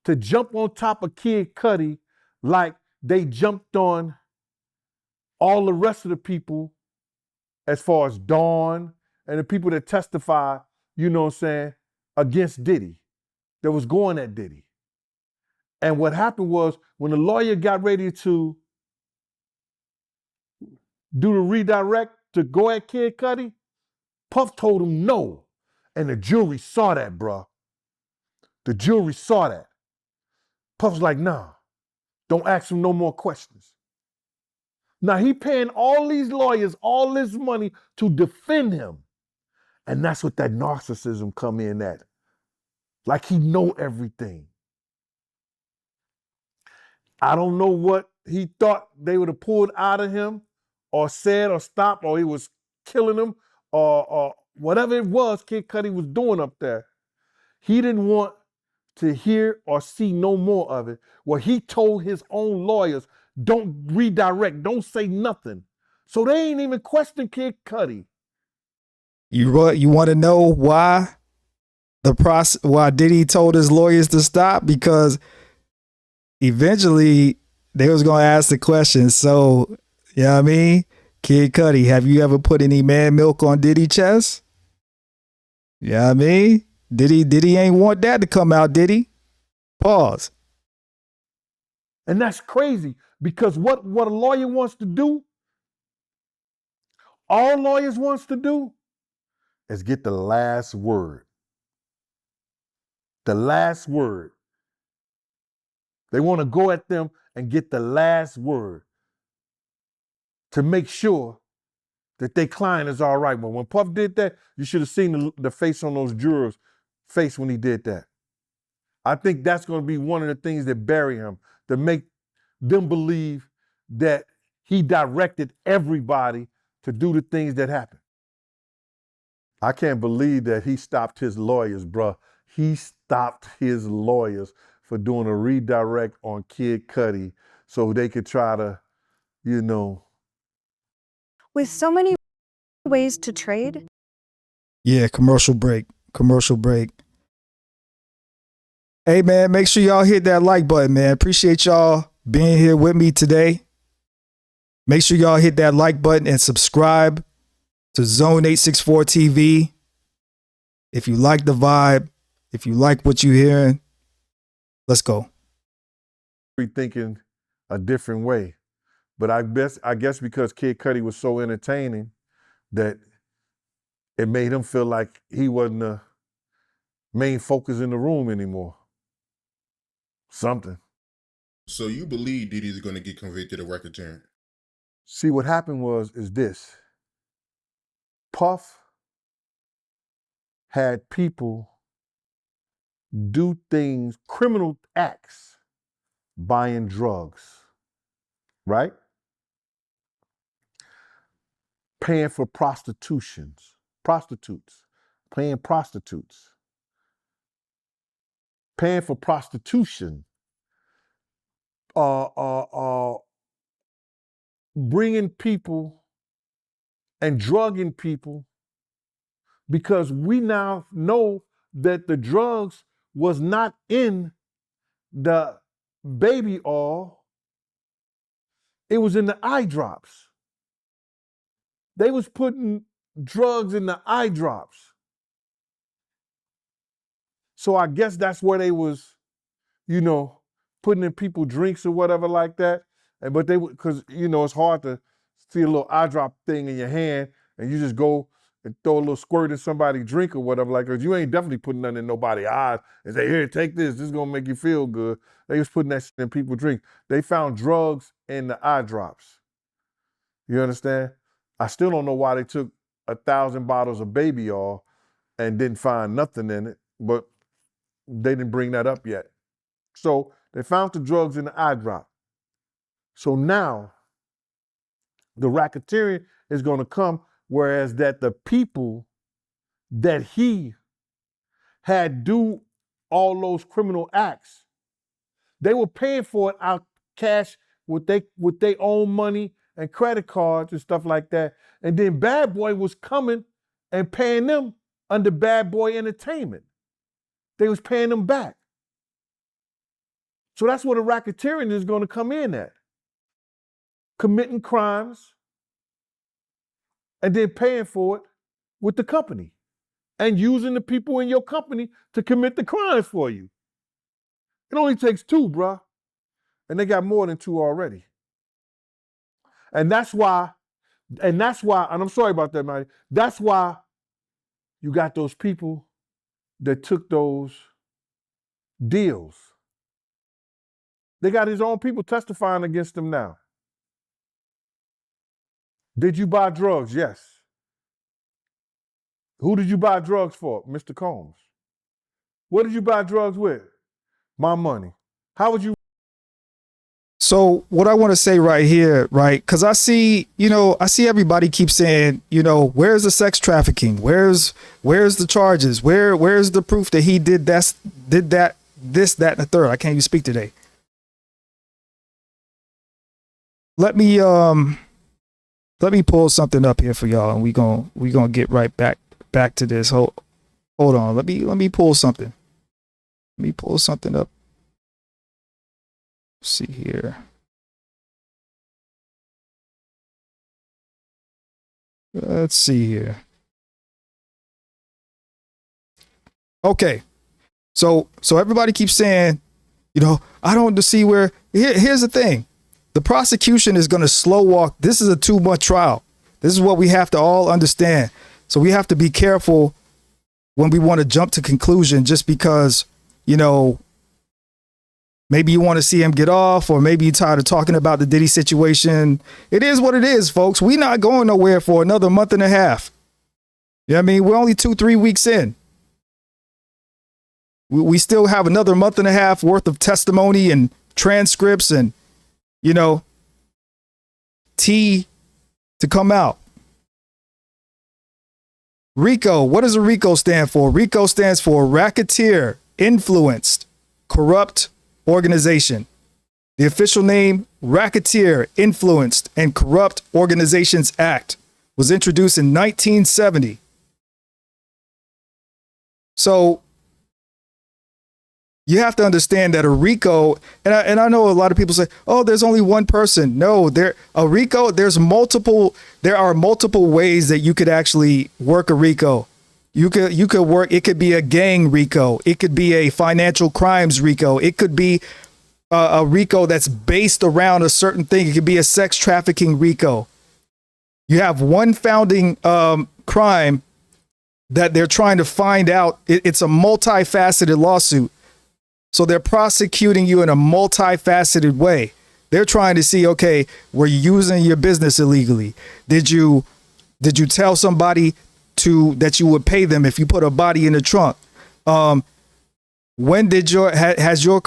to jump on top of Kid Cudi like they jumped on all the rest of the people as far as Dawn and the people that testified, against Diddy, that was going at Diddy. And what happened was when the lawyer got ready to do the redirect to go at Kid Cudi, Puff told him no. And the jury saw that, bro. The jury saw that. Puff's like, nah, don't ask him no more questions. Now he paying all these lawyers all this money to defend him. And that's what that narcissism come in at. Like he know everything. I don't know what he thought they would have pulled out of him or said or stopped or he was killing him or whatever it was Kid Cudi was doing up there. He didn't want to hear or see no more of it. Well, he told his own lawyers, don't redirect, don't say nothing. So they ain't even question Kid Cudi. You want to know why why Diddy told his lawyers to stop? Because eventually they was gonna ask the question. So, you know what I mean? Kid Cudi, have you ever put any man milk on Diddy chest? You know what I mean? Diddy ain't want that to come out, did he? Pause. And that's crazy because what a lawyer wants to do, all lawyers wants to do is get the last word. The last word. They want to go at them and get the last word to make sure that their client is all right. But when Puff did that, you should have seen the face on those jurors' face when he did that. I think that's going to be one of the things that bury him, to make them believe that he directed everybody to do the things that happened. I can't believe that he stopped his lawyers, bruh. He stopped his lawyers for doing a redirect on Kid Cudi so they could try to, you know. With so many ways to trade. Yeah, commercial break. Commercial break. Hey, man, make sure y'all hit that like button, man. Appreciate y'all being here with me today. Make sure y'all hit that like button and subscribe to Zone 864 TV. If you like the vibe, if you like what you're hearing, let's go. Thinking a different way. But I guess because Kid Cudi was so entertaining that it made him feel like he wasn't the main focus in the room anymore. Something. So you believe Diddy's going to get convicted of racketeering? See, what happened is this. Puff had people do things, criminal acts, buying drugs, right? Paying for prostitutes, paying prostitutes, paying for prostitution, bringing people and drugging people, because we now know that the drugs was not in the baby oil, it was in the eye drops. They was putting drugs in the eye drops. So I guess that's where they was, putting in people drinks or whatever like that. But they would, because, it's hard to see a little eye drop thing in your hand and you just go and throw a little squirt in somebody's drink or whatever like that. 'Cause you ain't definitely putting nothing in nobody's eyes and say, here, take this. This is going to make you feel good. They was putting that shit in people's drinks. They found drugs in the eye drops. You understand? I still don't know why they took 1,000 bottles of baby oil and didn't find nothing in it, but they didn't bring that up yet. So they found the drugs in the eye drop. So now the racketeering is going to come, whereas that the people that he had do all those criminal acts, they were paying for it out cash with their own money and credit cards and stuff like that. And then Bad Boy was coming and paying them under Bad Boy Entertainment. They was paying them back. So that's where the racketeering is going to come in at. Committing crimes and then paying for it with the company and using the people in your company to commit the crimes for you. It only takes two, bruh. And they got more than two already. And that's why, and I'm sorry about that, man. That's why you got those people that took those deals. They got his own people testifying against him now. Did you buy drugs? Yes. Who did you buy drugs for? Mr. Combs. What did you buy drugs with? My money. How would you? So what I want to say right here, right? Because I see everybody keep saying, where's the sex trafficking? Where's the charges? Where's the proof that he did that, this, that, and the third? I can't even speak today. Let me pull something up here for y'all, and we gonna get right back to this. Hold on. Let me pull something. Let me pull something up. Let's see here. Let's see here. Okay. So everybody keeps saying, I don't see where. Here's the thing. The prosecution is going to slow walk. This is a 2-month trial. This is what we have to all understand. So we have to be careful when we want to jump to conclusion just because, maybe you want to see him get off, or maybe you're tired of talking about the Diddy situation. It is what it is, folks. We're not going nowhere for another month and a half. You know what I mean? We're only 2-3 weeks in. We still have another month and a half worth of testimony and transcripts and, you know, tea to come out. RICO, what does a RICO stand for? RICO stands for Racketeer Influenced Corrupt Organization. The official name, Racketeer Influenced and Corrupt Organizations Act, was introduced in 1970. So you have to understand that a RICO, and I know a lot of people say, oh, there's only one person. No, a RICO, there are multiple ways that you could actually work a RICO. You could work, it could be a gang RICO. It could be a financial crimes RICO. It could be a RICO that's based around a certain thing. It could be a sex trafficking RICO. You have one founding crime that they're trying to find out. It's a multifaceted lawsuit. So they're prosecuting you in a multifaceted way. They're trying to see, okay, were you using your business illegally? Did you tell somebody that you would pay them if you put a body in the trunk? When did has your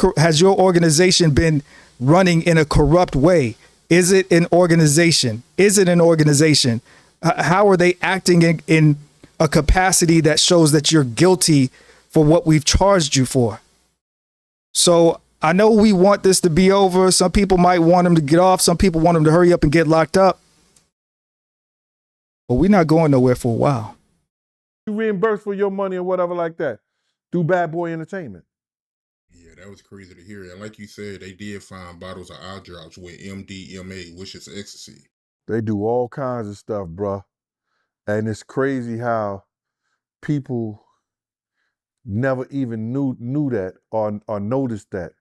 organization been running in a corrupt way? Is it an organization? How are they acting in a capacity that shows that you're guilty for what we've charged you for? So I know we want this to be over. Some people might want him to get off. Some people want him to hurry up and get locked up. But we're not going nowhere for a while. You reimburse for your money or whatever like that. Do Bad Boy Entertainment. Yeah, that was crazy to hear. And like you said, they did find bottles of eye drops with MDMA, which is ecstasy. They do all kinds of stuff, bruh. And it's crazy how people never even knew that or noticed that.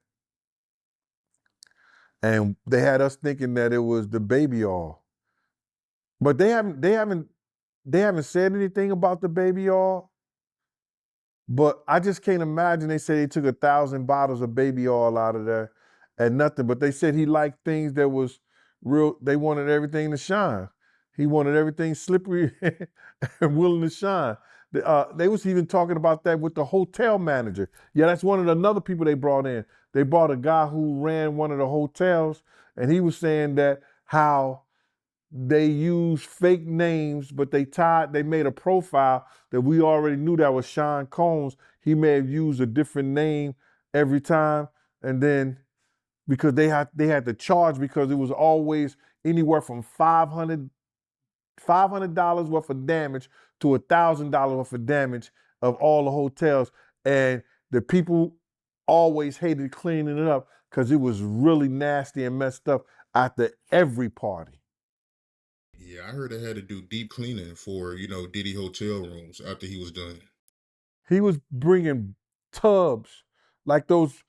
And they had us thinking that it was the baby oil. But they haven't said anything about the baby oil. But I just can't imagine they say they took 1,000 bottles of baby oil out of there and nothing. But they said he liked things that was real. They wanted everything to shine. He wanted everything slippery and willing to shine. They was even talking about that with the hotel manager. Yeah, that's one of the another people they brought in. They brought a guy who ran one of the hotels, and he was saying that how they used fake names, but they made a profile that we already knew that was Sean Combs. He may have used a different name every time, and then because they had to charge because it was always anywhere from $500 worth of damage to $1,000 worth of damage of all the hotels, and the people always hated cleaning it up because it was really nasty and messed up after every party. Yeah, I heard they had to do deep cleaning for, Diddy hotel rooms after he was done. He was bringing tubs, like those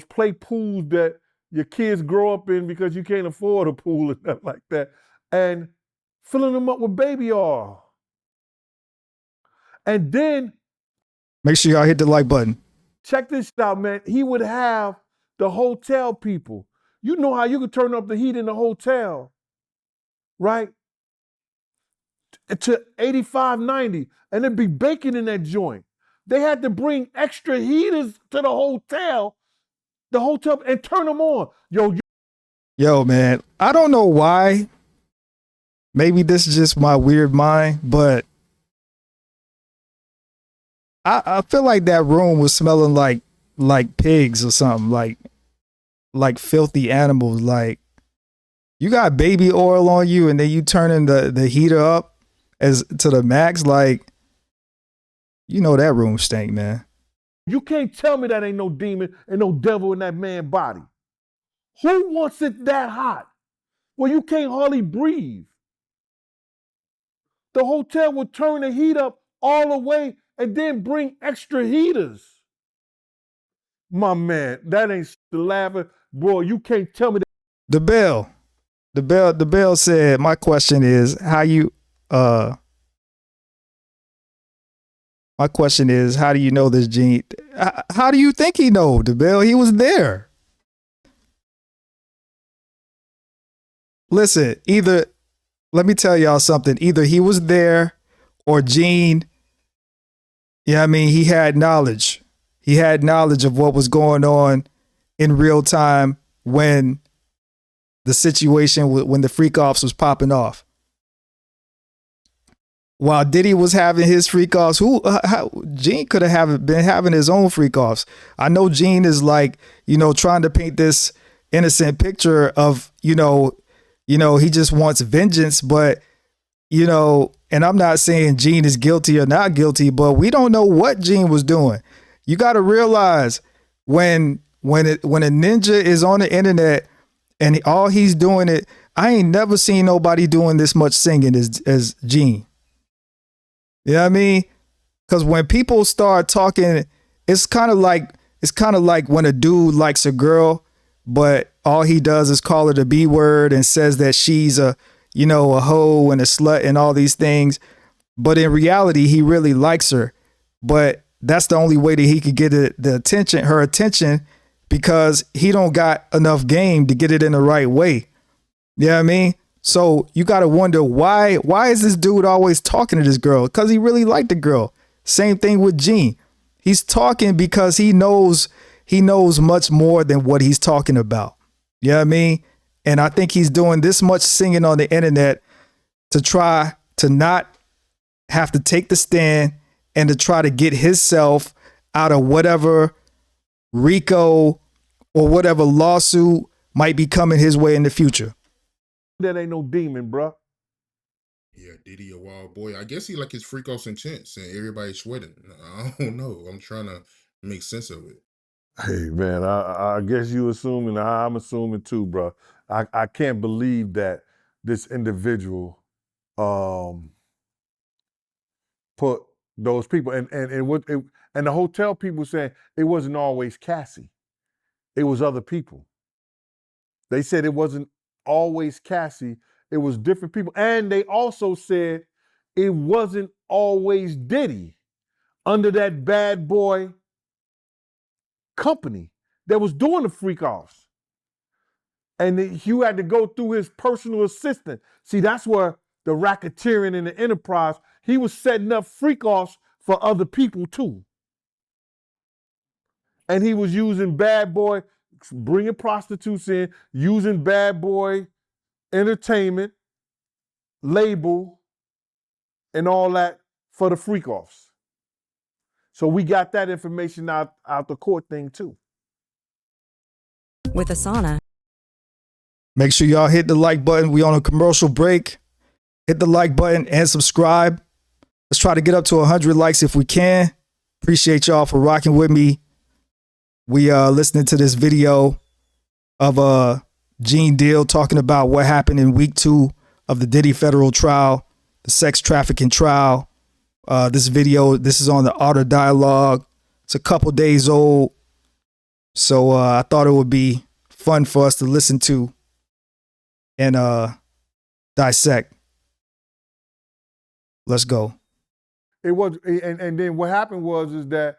play pools that your kids grow up in because you can't afford a pool and stuff like that, and filling them up with baby oil. And then, Make sure y'all hit the like button. check this out, man. He would have the hotel people. You know how you could turn up the heat in the hotel, right? To 85, 90, and it'd be baking in that joint. They had to bring extra heaters to the hotel, and turn them on. Yo, man, I don't know why. Maybe this is just my weird mind, but I feel like that room was smelling like pigs or something, like filthy animals. Like, you got baby oil on you and then you turning the heater up as to the max. Like, that room stank, man. You can't tell me that ain't no demon and no devil in that man's body. Who wants it that hot? Well, you can't hardly breathe. The hotel would turn the heat up all the way and then bring extra heaters. My man, that ain't the laughing. Boy, you can't tell me that. The bell said, my question is how do you know this gene? How do you think he know, the bell? He was there. Listen, let me tell y'all something. Either he was there or Gene, he had knowledge. he had knowledge of what was going on in real time when the situation, when the freak offs was popping off. While Diddy was having his freak offs, Gene could have been having his own freak offs. I know Gene is like, trying to paint this innocent picture of, he just wants vengeance, but, and I'm not saying Gene is guilty or not guilty, but we don't know what Gene was doing. You got to realize when a ninja is on the internet and all he's doing it, I ain't never seen nobody doing this much singing as Gene. You know what I mean? Because when people start talking, it's kind of like when a dude likes a girl, but all he does is call her the B word and says that she's a hoe and a slut and all these things. But in reality, he really likes her. But that's the only way that he could get her attention, because he don't got enough game to get it in the right way. You know what I mean? So you got to wonder why is this dude always talking to this girl? Because he really liked the girl. Same thing with Gene. He's talking because he knows much more than what he's talking about. You know what I mean? And I think he's doing this much singing on the internet to try to not have to take the stand and to try to get himself out of whatever RICO or whatever lawsuit might be coming his way in the future. That ain't no demon, bruh. Yeah, Diddy a wild boy. I guess he like his freak offs intense and everybody's sweating. I don't know. I'm trying to make sense of it. Hey, man, I guess you assuming, I'm assuming too, bruh. I can't believe that this individual put those people, and the hotel people saying it wasn't always Cassie. It was other people. They said it wasn't always Cassie. It was different people. And they also said it wasn't always Diddy under that bad boy company that was doing the freak offs. And you had to go through his personal assistant. See, that's where the racketeering and the enterprise, he was setting up freak offs for other people too. And he was using bad boy, bringing prostitutes in, using bad boy entertainment, label, and all that for the freak offs. So we got that information out the court thing too. With Asana. Make sure y'all hit the like button. We on a commercial break. Hit the like button and subscribe. Let's try to get up to 100 likes if we can. Appreciate y'all for rocking with me. We listening to this video of Gene Deal talking about what happened in week 2 of the Diddy federal trial, the sex trafficking trial. This is on the Outer Dialogue. It's a couple days old. So I thought it would be fun for us to listen to and dissect. Let's go. It was, and then what happened is that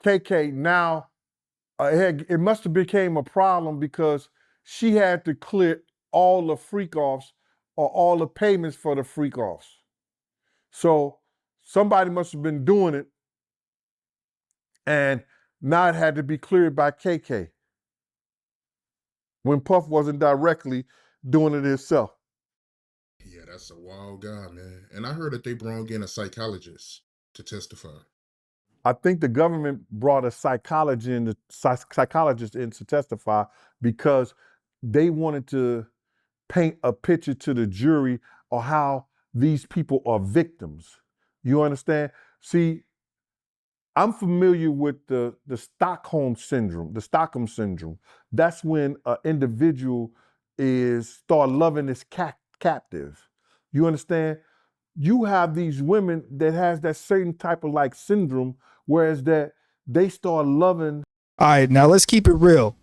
KK now, it must have became a problem because she had to clear all the freak offs or all the payments for the freak offs. So somebody must have been doing it, and now it had to be cleared by KK when Puff wasn't directly doing it himself. Yeah, that's a wild guy, man. And I heard that they brought in a psychologist to testify. I think the government brought a psychologist in to testify because they wanted to paint a picture to the jury of how these people are victims. You understand? See, I'm familiar with the Stockholm syndrome, the Stockholm syndrome. That's when an individual start loving his captive. You understand? You have these women that has that certain type of like syndrome, whereas that they start loving. All right, now let's keep it real.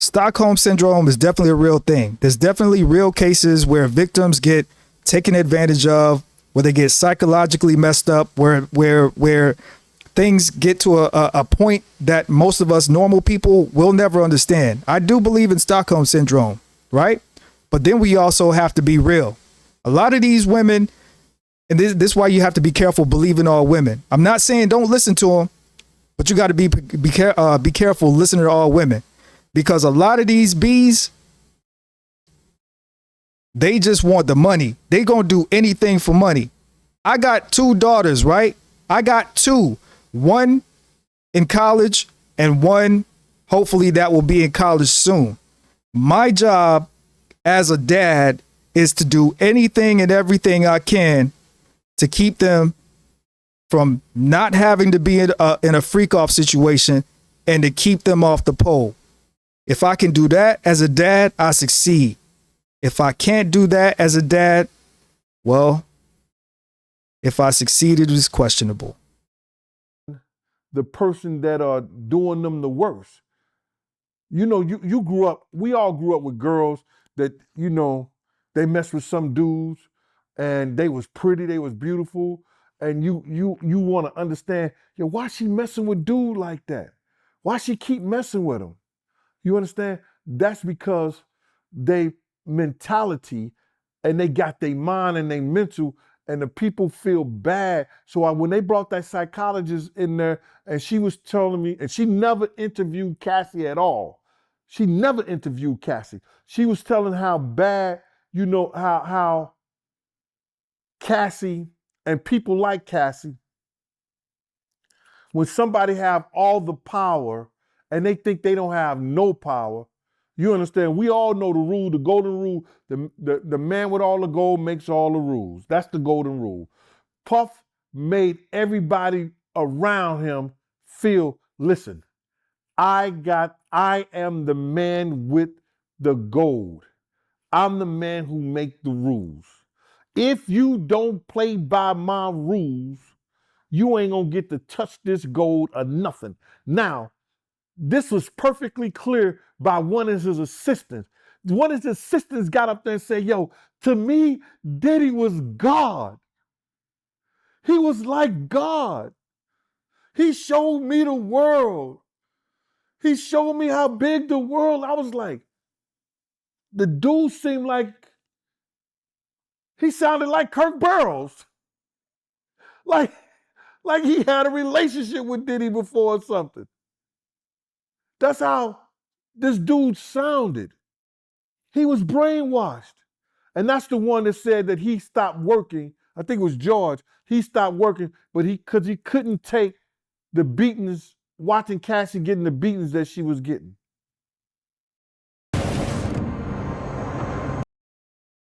Stockholm syndrome is definitely a real thing. There's definitely real cases where victims get taken advantage of, where they get psychologically messed up, where things get to a point that most of us normal people will never understand. I do believe in Stockholm syndrome, right? But then we also have to be real. A lot of these women, and this is why you have to be careful believing all women. I'm not saying don't listen to them, But you got to be careful listening to all women, because a lot of these bees, they just want the money. They gonna do anything for money. I got 2 daughters, right? I got 2, one in college and one hopefully that will be in college soon. My job as a dad is to do anything and everything I can to keep them from not having to be in a freak off situation and to keep them off the pole. If I can do that as a dad, I succeed. If I can't do that as a dad, well, if I succeeded, it's questionable. The person that are doing them the worst. You know, you grew up, we all grew up with girls that, you know, they messed with some dudes and they was pretty, they was beautiful, and you want to understand, yo, why she messing with dude like that? Why she keep messing with him? You understand? That's because they mentality and they got their mind and their mental, and the people feel bad. So when they brought that psychologist in there and she was telling me, and she never interviewed Cassie at all. She never interviewed Cassie. She was telling how bad, you know, how Cassie and people like Cassie, when somebody have all the power and they think they don't have no power, you understand, we all know the rule, the golden rule, the man with all the gold makes all the rules. That's the golden rule. Puff made everybody around him feel, listen, I am the man with the gold. I'm the man who make the rules. If you don't play by my rules, you ain't gonna get to touch this gold or nothing. Now, this was perfectly clear by one of his assistants. One of his assistants got up there and said, yo, to me, Diddy was God. He was like God. He showed me the world. He showed me how big the world. I was like, the dude seemed like, he sounded like Kirk Burrows. Like he had a relationship with Diddy before or something. That's how this dude sounded. He was brainwashed. And that's the one that said that he stopped working. I think it was George. He stopped working, but because he couldn't take the beatings, watching Cassie getting the beatings that she was getting.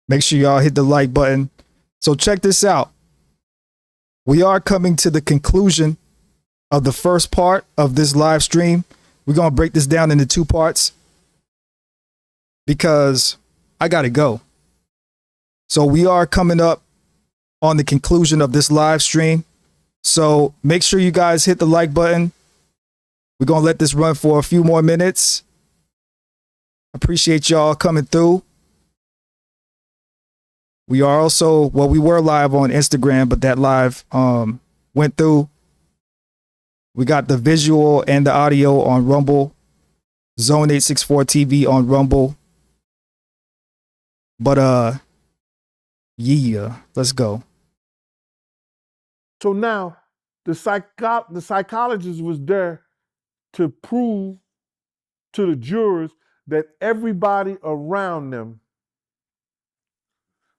Make sure y'all hit the like button. So check this out. We are coming to the conclusion of the first part of this live stream. We're going to break this down into 2 parts because I got to go. So we are coming up on the conclusion of this live stream. So make sure you guys hit the like button. We're going to let this run for a few more minutes. Appreciate y'all coming through. We are also, well, we were live on Instagram, but that live went through. We got the visual and the audio on Rumble, Zone 864 TV on Rumble. But yeah, let's go. So now the psychologist was there to prove to the jurors that everybody around them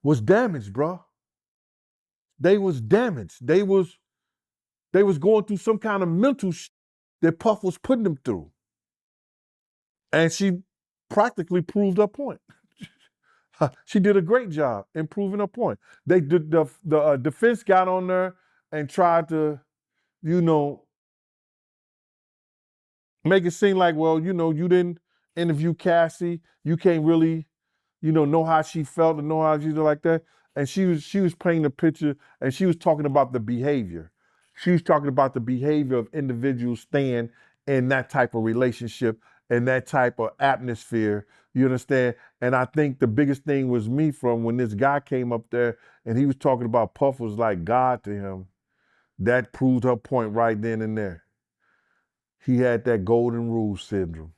was damaged, bro. They was damaged. They was going through some kind of mental that Puff was putting them through. And she practically proved her point. She did a great job in proving her point. They did the defense got on there and tried to, you know, make it seem like, well, you know, you didn't interview Cassie. You can't really, you know how she felt and know how she did like that. And she was painting a picture, and she was talking about the behavior. She was talking about the behavior of individuals staying in that type of relationship and that type of atmosphere. You understand? And I think the biggest thing was me from when this guy came up there and he was talking about Puff was like God to him. That proved her point right then and there. He had that golden rule syndrome.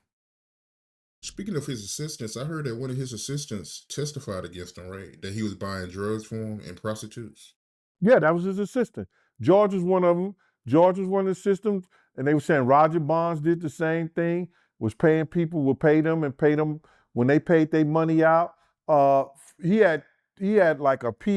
Speaking of his assistants, I heard that one of his assistants testified against him, right? That he was buying drugs for him and prostitutes. Yeah, that was his assistant. George was one of them. Georgia was one of the systems, and they were saying Roger Bonds did the same thing, was paying people, would pay them and pay them when they paid their money out. He had like a PA,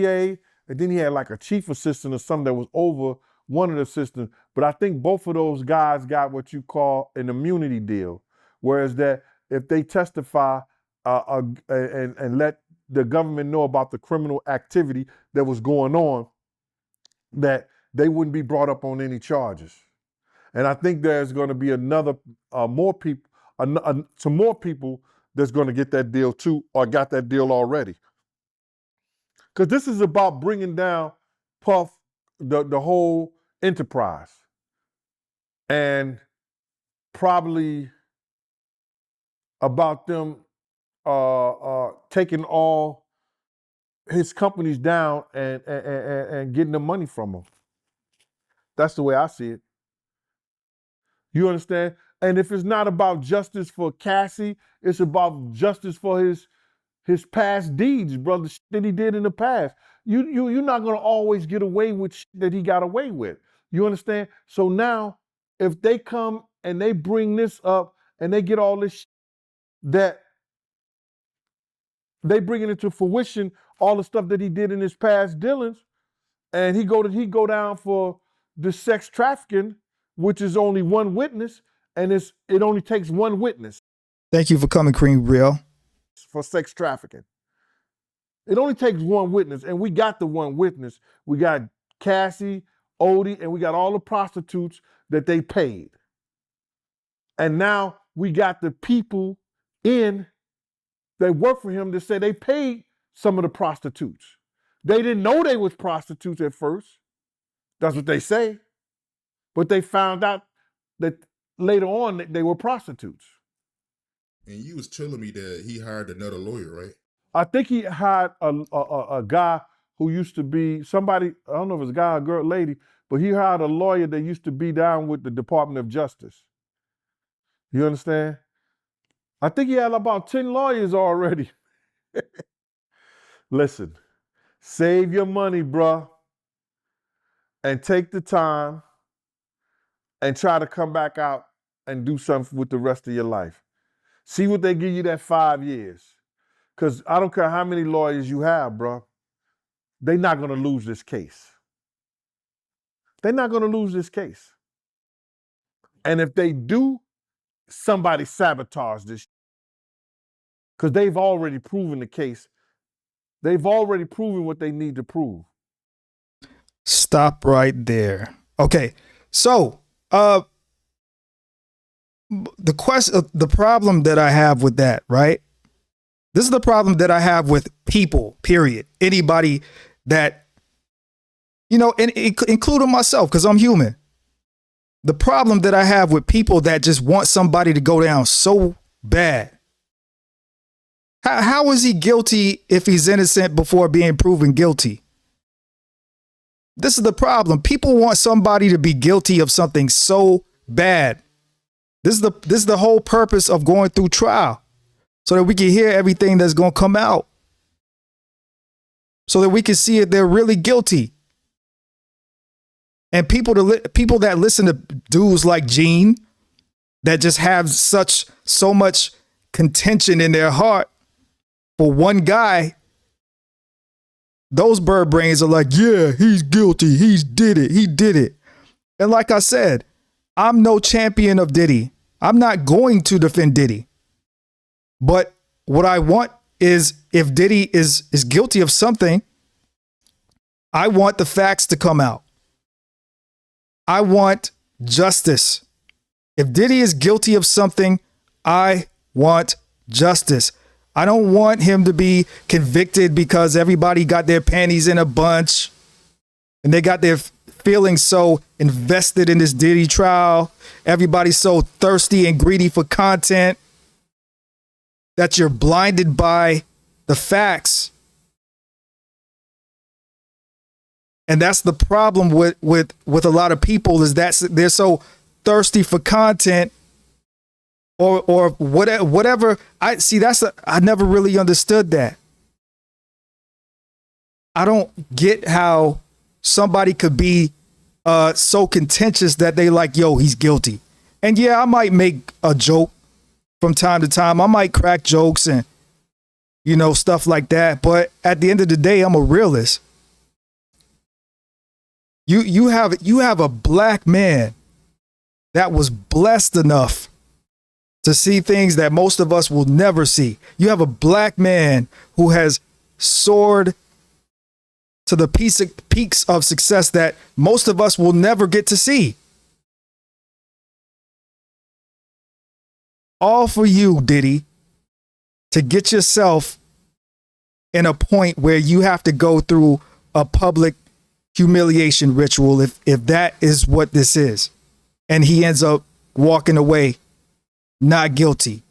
and then he had like a chief assistant or something that was over one of the systems. But I think both of those guys got what you call an immunity deal, whereas that if they testify and let the government know about the criminal activity that was going on, that they wouldn't be brought up on any charges. And I think there's going to be another, more people, some more people that's going to get that deal too, or got that deal already. Because this is about bringing down Puff, the whole enterprise, and probably about them taking all his companies down and getting the money from them. That's the way I see it. You understand? And if it's not about justice for Cassie, it's about justice for his past deeds, brother, that he did in the past. You're not gonna always get away with that he got away with. You understand? So now, if they come and they bring this up and they get all this that they bring it into fruition, all the stuff that he did in his past dealings, and he go down for the sex trafficking, which is only one witness, and it only takes one witness. Thank you for coming, Cream Real. For sex trafficking. It only takes one witness, and we got the one witness. We got Cassie, Odie, and we got all the prostitutes that they paid. And now we got the people that work for him that say they paid some of the prostitutes. They didn't know they was prostitutes at first. That's what they say. But they found out that later on that they were prostitutes. And you was telling me that he hired another lawyer, right? I think he hired a guy who used to be somebody, I don't know if it's a guy or girl, lady, but he hired a lawyer that used to be down with the Department of Justice. You understand? I think he had about 10 lawyers already. Listen, save your money, bruh, and take the time and try to come back out and do something with the rest of your life. See what they give you that 5 years. Because I don't care how many lawyers you have, bruh, they're not going to lose this case. They're not going to lose this case. And if they do, somebody sabotage this. Because they've already proven the case. They've already proven what they need to prove. Stop right there. Okay, so the problem that I have with that, right? This is the problem that I have with people, period. Anybody that, and including myself, because I'm human. The problem that I have with people that just want somebody to go down so bad. How is he guilty if he's innocent before being proven guilty? This is the problem. People want somebody to be guilty of something so bad. This is the whole purpose of going through trial, so that we can hear everything that's going to come out, so that we can see if they're really guilty. And people that listen to dudes like Gene, that just have so much contention in their heart for one guy, those bird brains are like, yeah, he's guilty. He did it. And like I said, I'm no champion of Diddy. I'm not going to defend Diddy. But what I want is, if Diddy is guilty of something, I want the facts to come out. I want justice. If Diddy is guilty of something, I want justice. I don't want him to be convicted because everybody got their panties in a bunch and they got their feelings so invested in this Diddy trial. Everybody's so thirsty and greedy for content that you're blinded by the facts. And that's the problem with a lot of people, is that they're so thirsty for content or whatever. I never really understood that. I don't get how somebody could be so contentious that they like, yo, he's guilty. And yeah, I might make a joke from time to time. I might crack jokes and, you know, stuff like that. But at the end of the day, I'm a realist. You have a black man that was blessed enough to see things that most of us will never see. You have a black man who has soared to the peaks of success that most of us will never get to see. All for you, Diddy, to get yourself in a point where you have to go through a public humiliation ritual, if that is what this is. And he ends up walking away not guilty.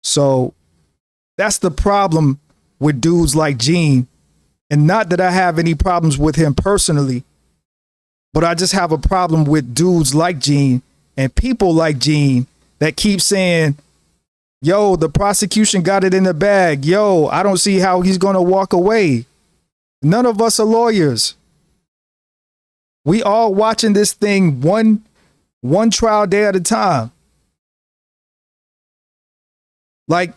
So that's the problem with dudes like Gene. And not that I have any problems with him personally, but I just have a problem with dudes like Gene and people like Gene that keep saying, yo, the prosecution got it in the bag. Yo, I don't see how he's going to walk away. None of us are lawyers. We all watching this thing one trial day at a time. Like,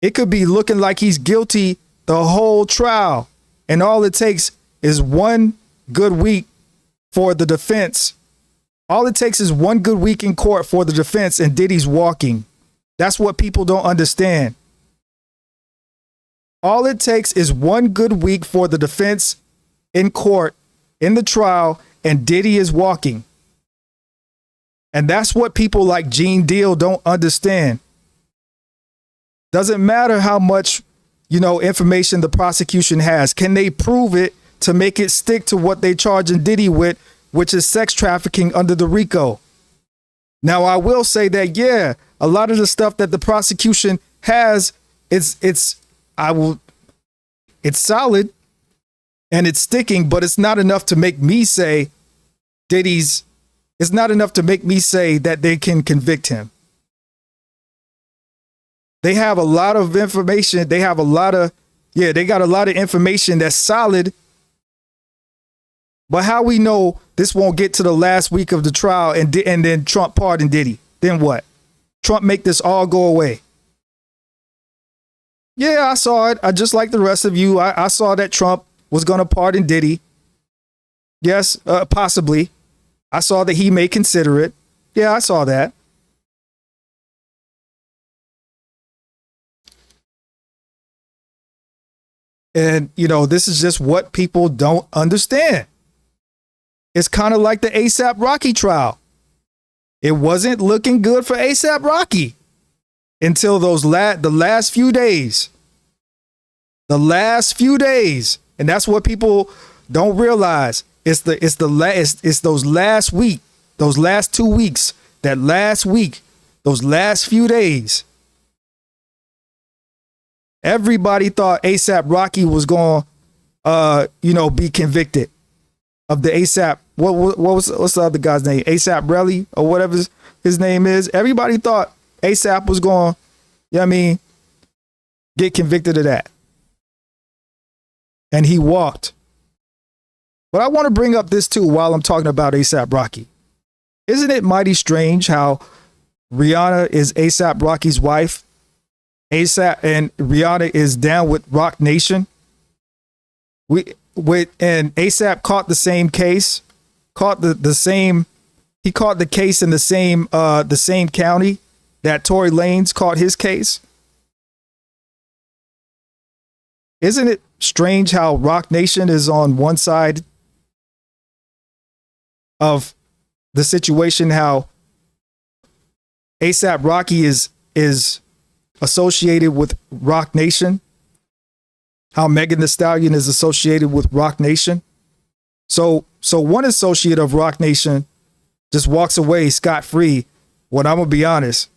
it could be looking like he's guilty the whole trial, and all it takes is one good week for the defense. All it takes is one good week in court for the defense, and Diddy's walking. That's what people don't understand. All it takes is one good week for the defense in court, in the trial, and Diddy is walking. And that's what people like Gene Deal don't understand. Doesn't matter how much, information the prosecution has. Can they prove it to make it stick to what they charging Diddy with, which is sex trafficking under the RICO? Now, I will say that, yeah, a lot of the stuff that the prosecution has, it's solid and it's sticking, but it's not enough to make me say it's not enough to make me say that they can convict him. They have a lot of information. They got a lot of information that's solid. But how we know this won't get to the last week of the trial and then Trump pardon Diddy? Then what? Trump make this all go away? Yeah, I saw it. I just like the rest of you. I saw that Trump was going to pardon Diddy. Yes, possibly. I saw that he may consider it. Yeah, I saw that. And, this is just what people don't understand. It's kind of like the ASAP Rocky trial. It wasn't looking good for ASAP Rocky until the last few days. The last few days. And that's what people don't realize. It's those last week, those last 2 weeks, that last week, those last few days. Everybody thought ASAP Rocky was going to, be convicted of the ASAP. What's the other guy's name? ASAP Relly or whatever his name is. Everybody thought ASAP was going, get convicted of that. And he walked. But I want to bring up this too while I'm talking about ASAP Rocky. Isn't it mighty strange how Rihanna is ASAP Rocky's wife? ASAP and Rihanna is down with Rock Nation. And ASAP caught the same case, he caught the case in the same county that Tory Lanez caught his case. Isn't it strange how Rock Nation is on one side of the situation, how ASAP Rocky is associated with Rock Nation, how Megan Thee Stallion is associated with Rock Nation. So one associate of Rock Nation just walks away scot-free. When I'm gonna be honest,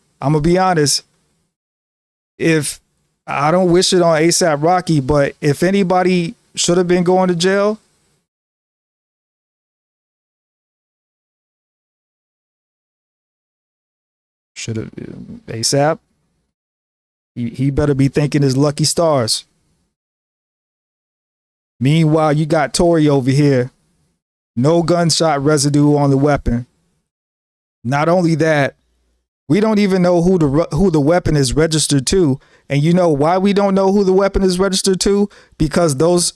if I don't wish it on ASAP Rocky, but if anybody should have been going to jail, should have ASAP. He better be thanking his lucky stars. Meanwhile, you got Tory over here. No gunshot residue on the weapon. Not only that, we don't even know who the weapon is registered to. And you know why we don't know who the weapon is registered to? Because those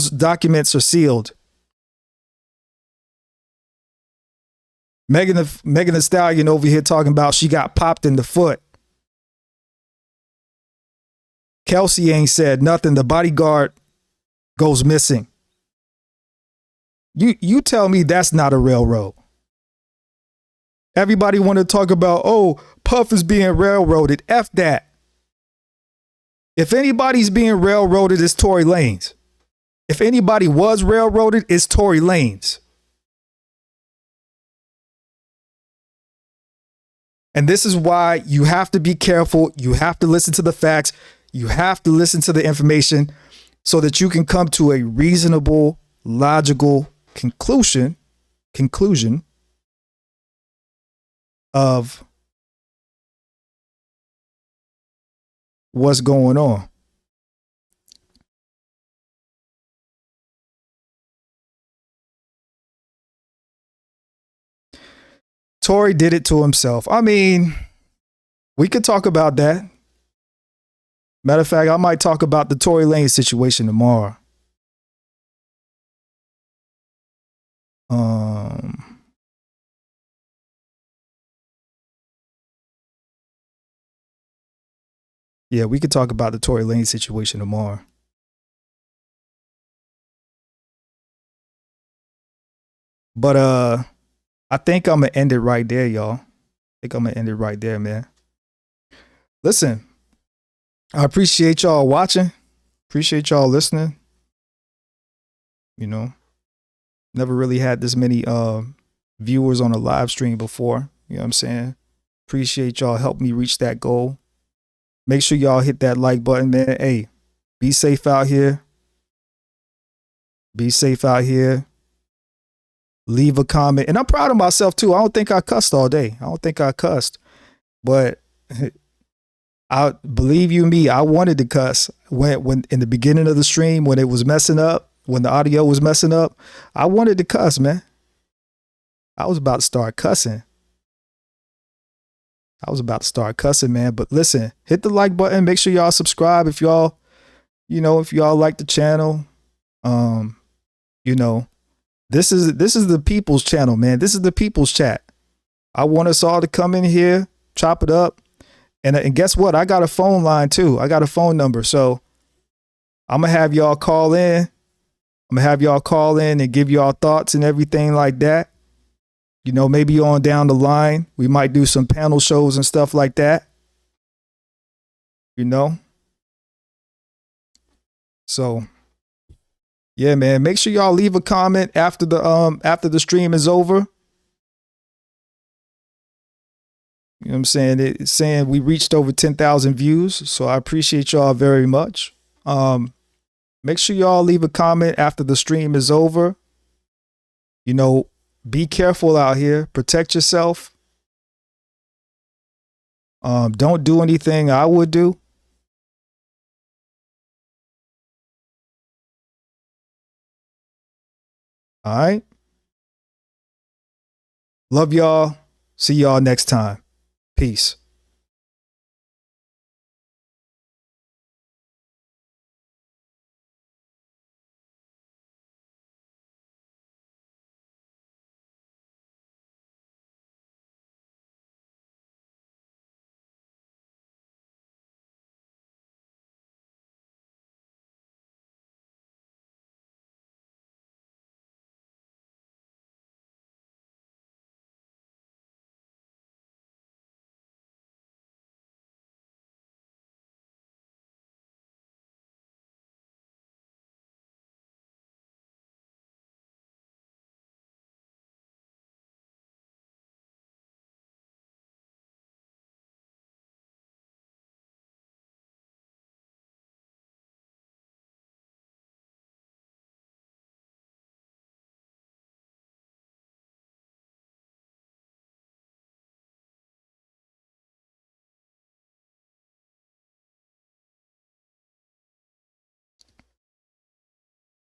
documents are sealed. Megan Thee Stallion over here talking about she got popped in the foot. Kelsey ain't said nothing. The bodyguard goes missing. You tell me that's not a railroad. Everybody want to talk about, oh, Puff is being railroaded. F that. If anybody's being railroaded, it's Tory Lanez. If anybody was railroaded, it's Tory Lanez. And this is why you have to be careful. You have to listen to the facts. You have to listen to the information so that you can come to a reasonable, logical conclusion of what's going on. Tory did it to himself. I mean, we could talk about that. Matter of fact, I might talk about the Tory Lanez situation tomorrow. Yeah, we could talk about the Tory Lanez situation tomorrow. But I think I'm gonna end it right there, y'all. I think I'm gonna end it right there, man. Listen, I appreciate y'all watching. Appreciate y'all listening. You know, never really had this many viewers on a live stream before. You know what I'm saying? Appreciate y'all helping me reach that goal. Make sure y'all hit that like button, man. Hey, be safe out here. Be safe out here. Leave a comment. And I'm proud of myself too. I don't think I cussed all day. I don't think I cussed. But I believe you me, I wanted to cuss when in the beginning of the stream, when it was messing up, when the audio was messing up, I wanted to cuss, man. I was about to start cussing. Man. But listen, hit the like button. Make sure y'all subscribe if y'all, if y'all like the channel. This is the people's channel, man. This is the people's chat. I want us all to come in here, chop it up. And guess what? I got a phone line too. I got a phone number. So I'm going to have y'all call in. And give y'all thoughts and everything like that. Maybe on down the line, we might do some panel shows and stuff like that. So yeah, man, make sure y'all leave a comment after the stream is over. You know what I'm saying? It's saying we reached over 10,000 views. So I appreciate y'all very much. Make sure y'all leave a comment after the stream is over. Be careful out here. Protect yourself. Don't do anything I would do. All right. Love y'all. See y'all next time. Peace.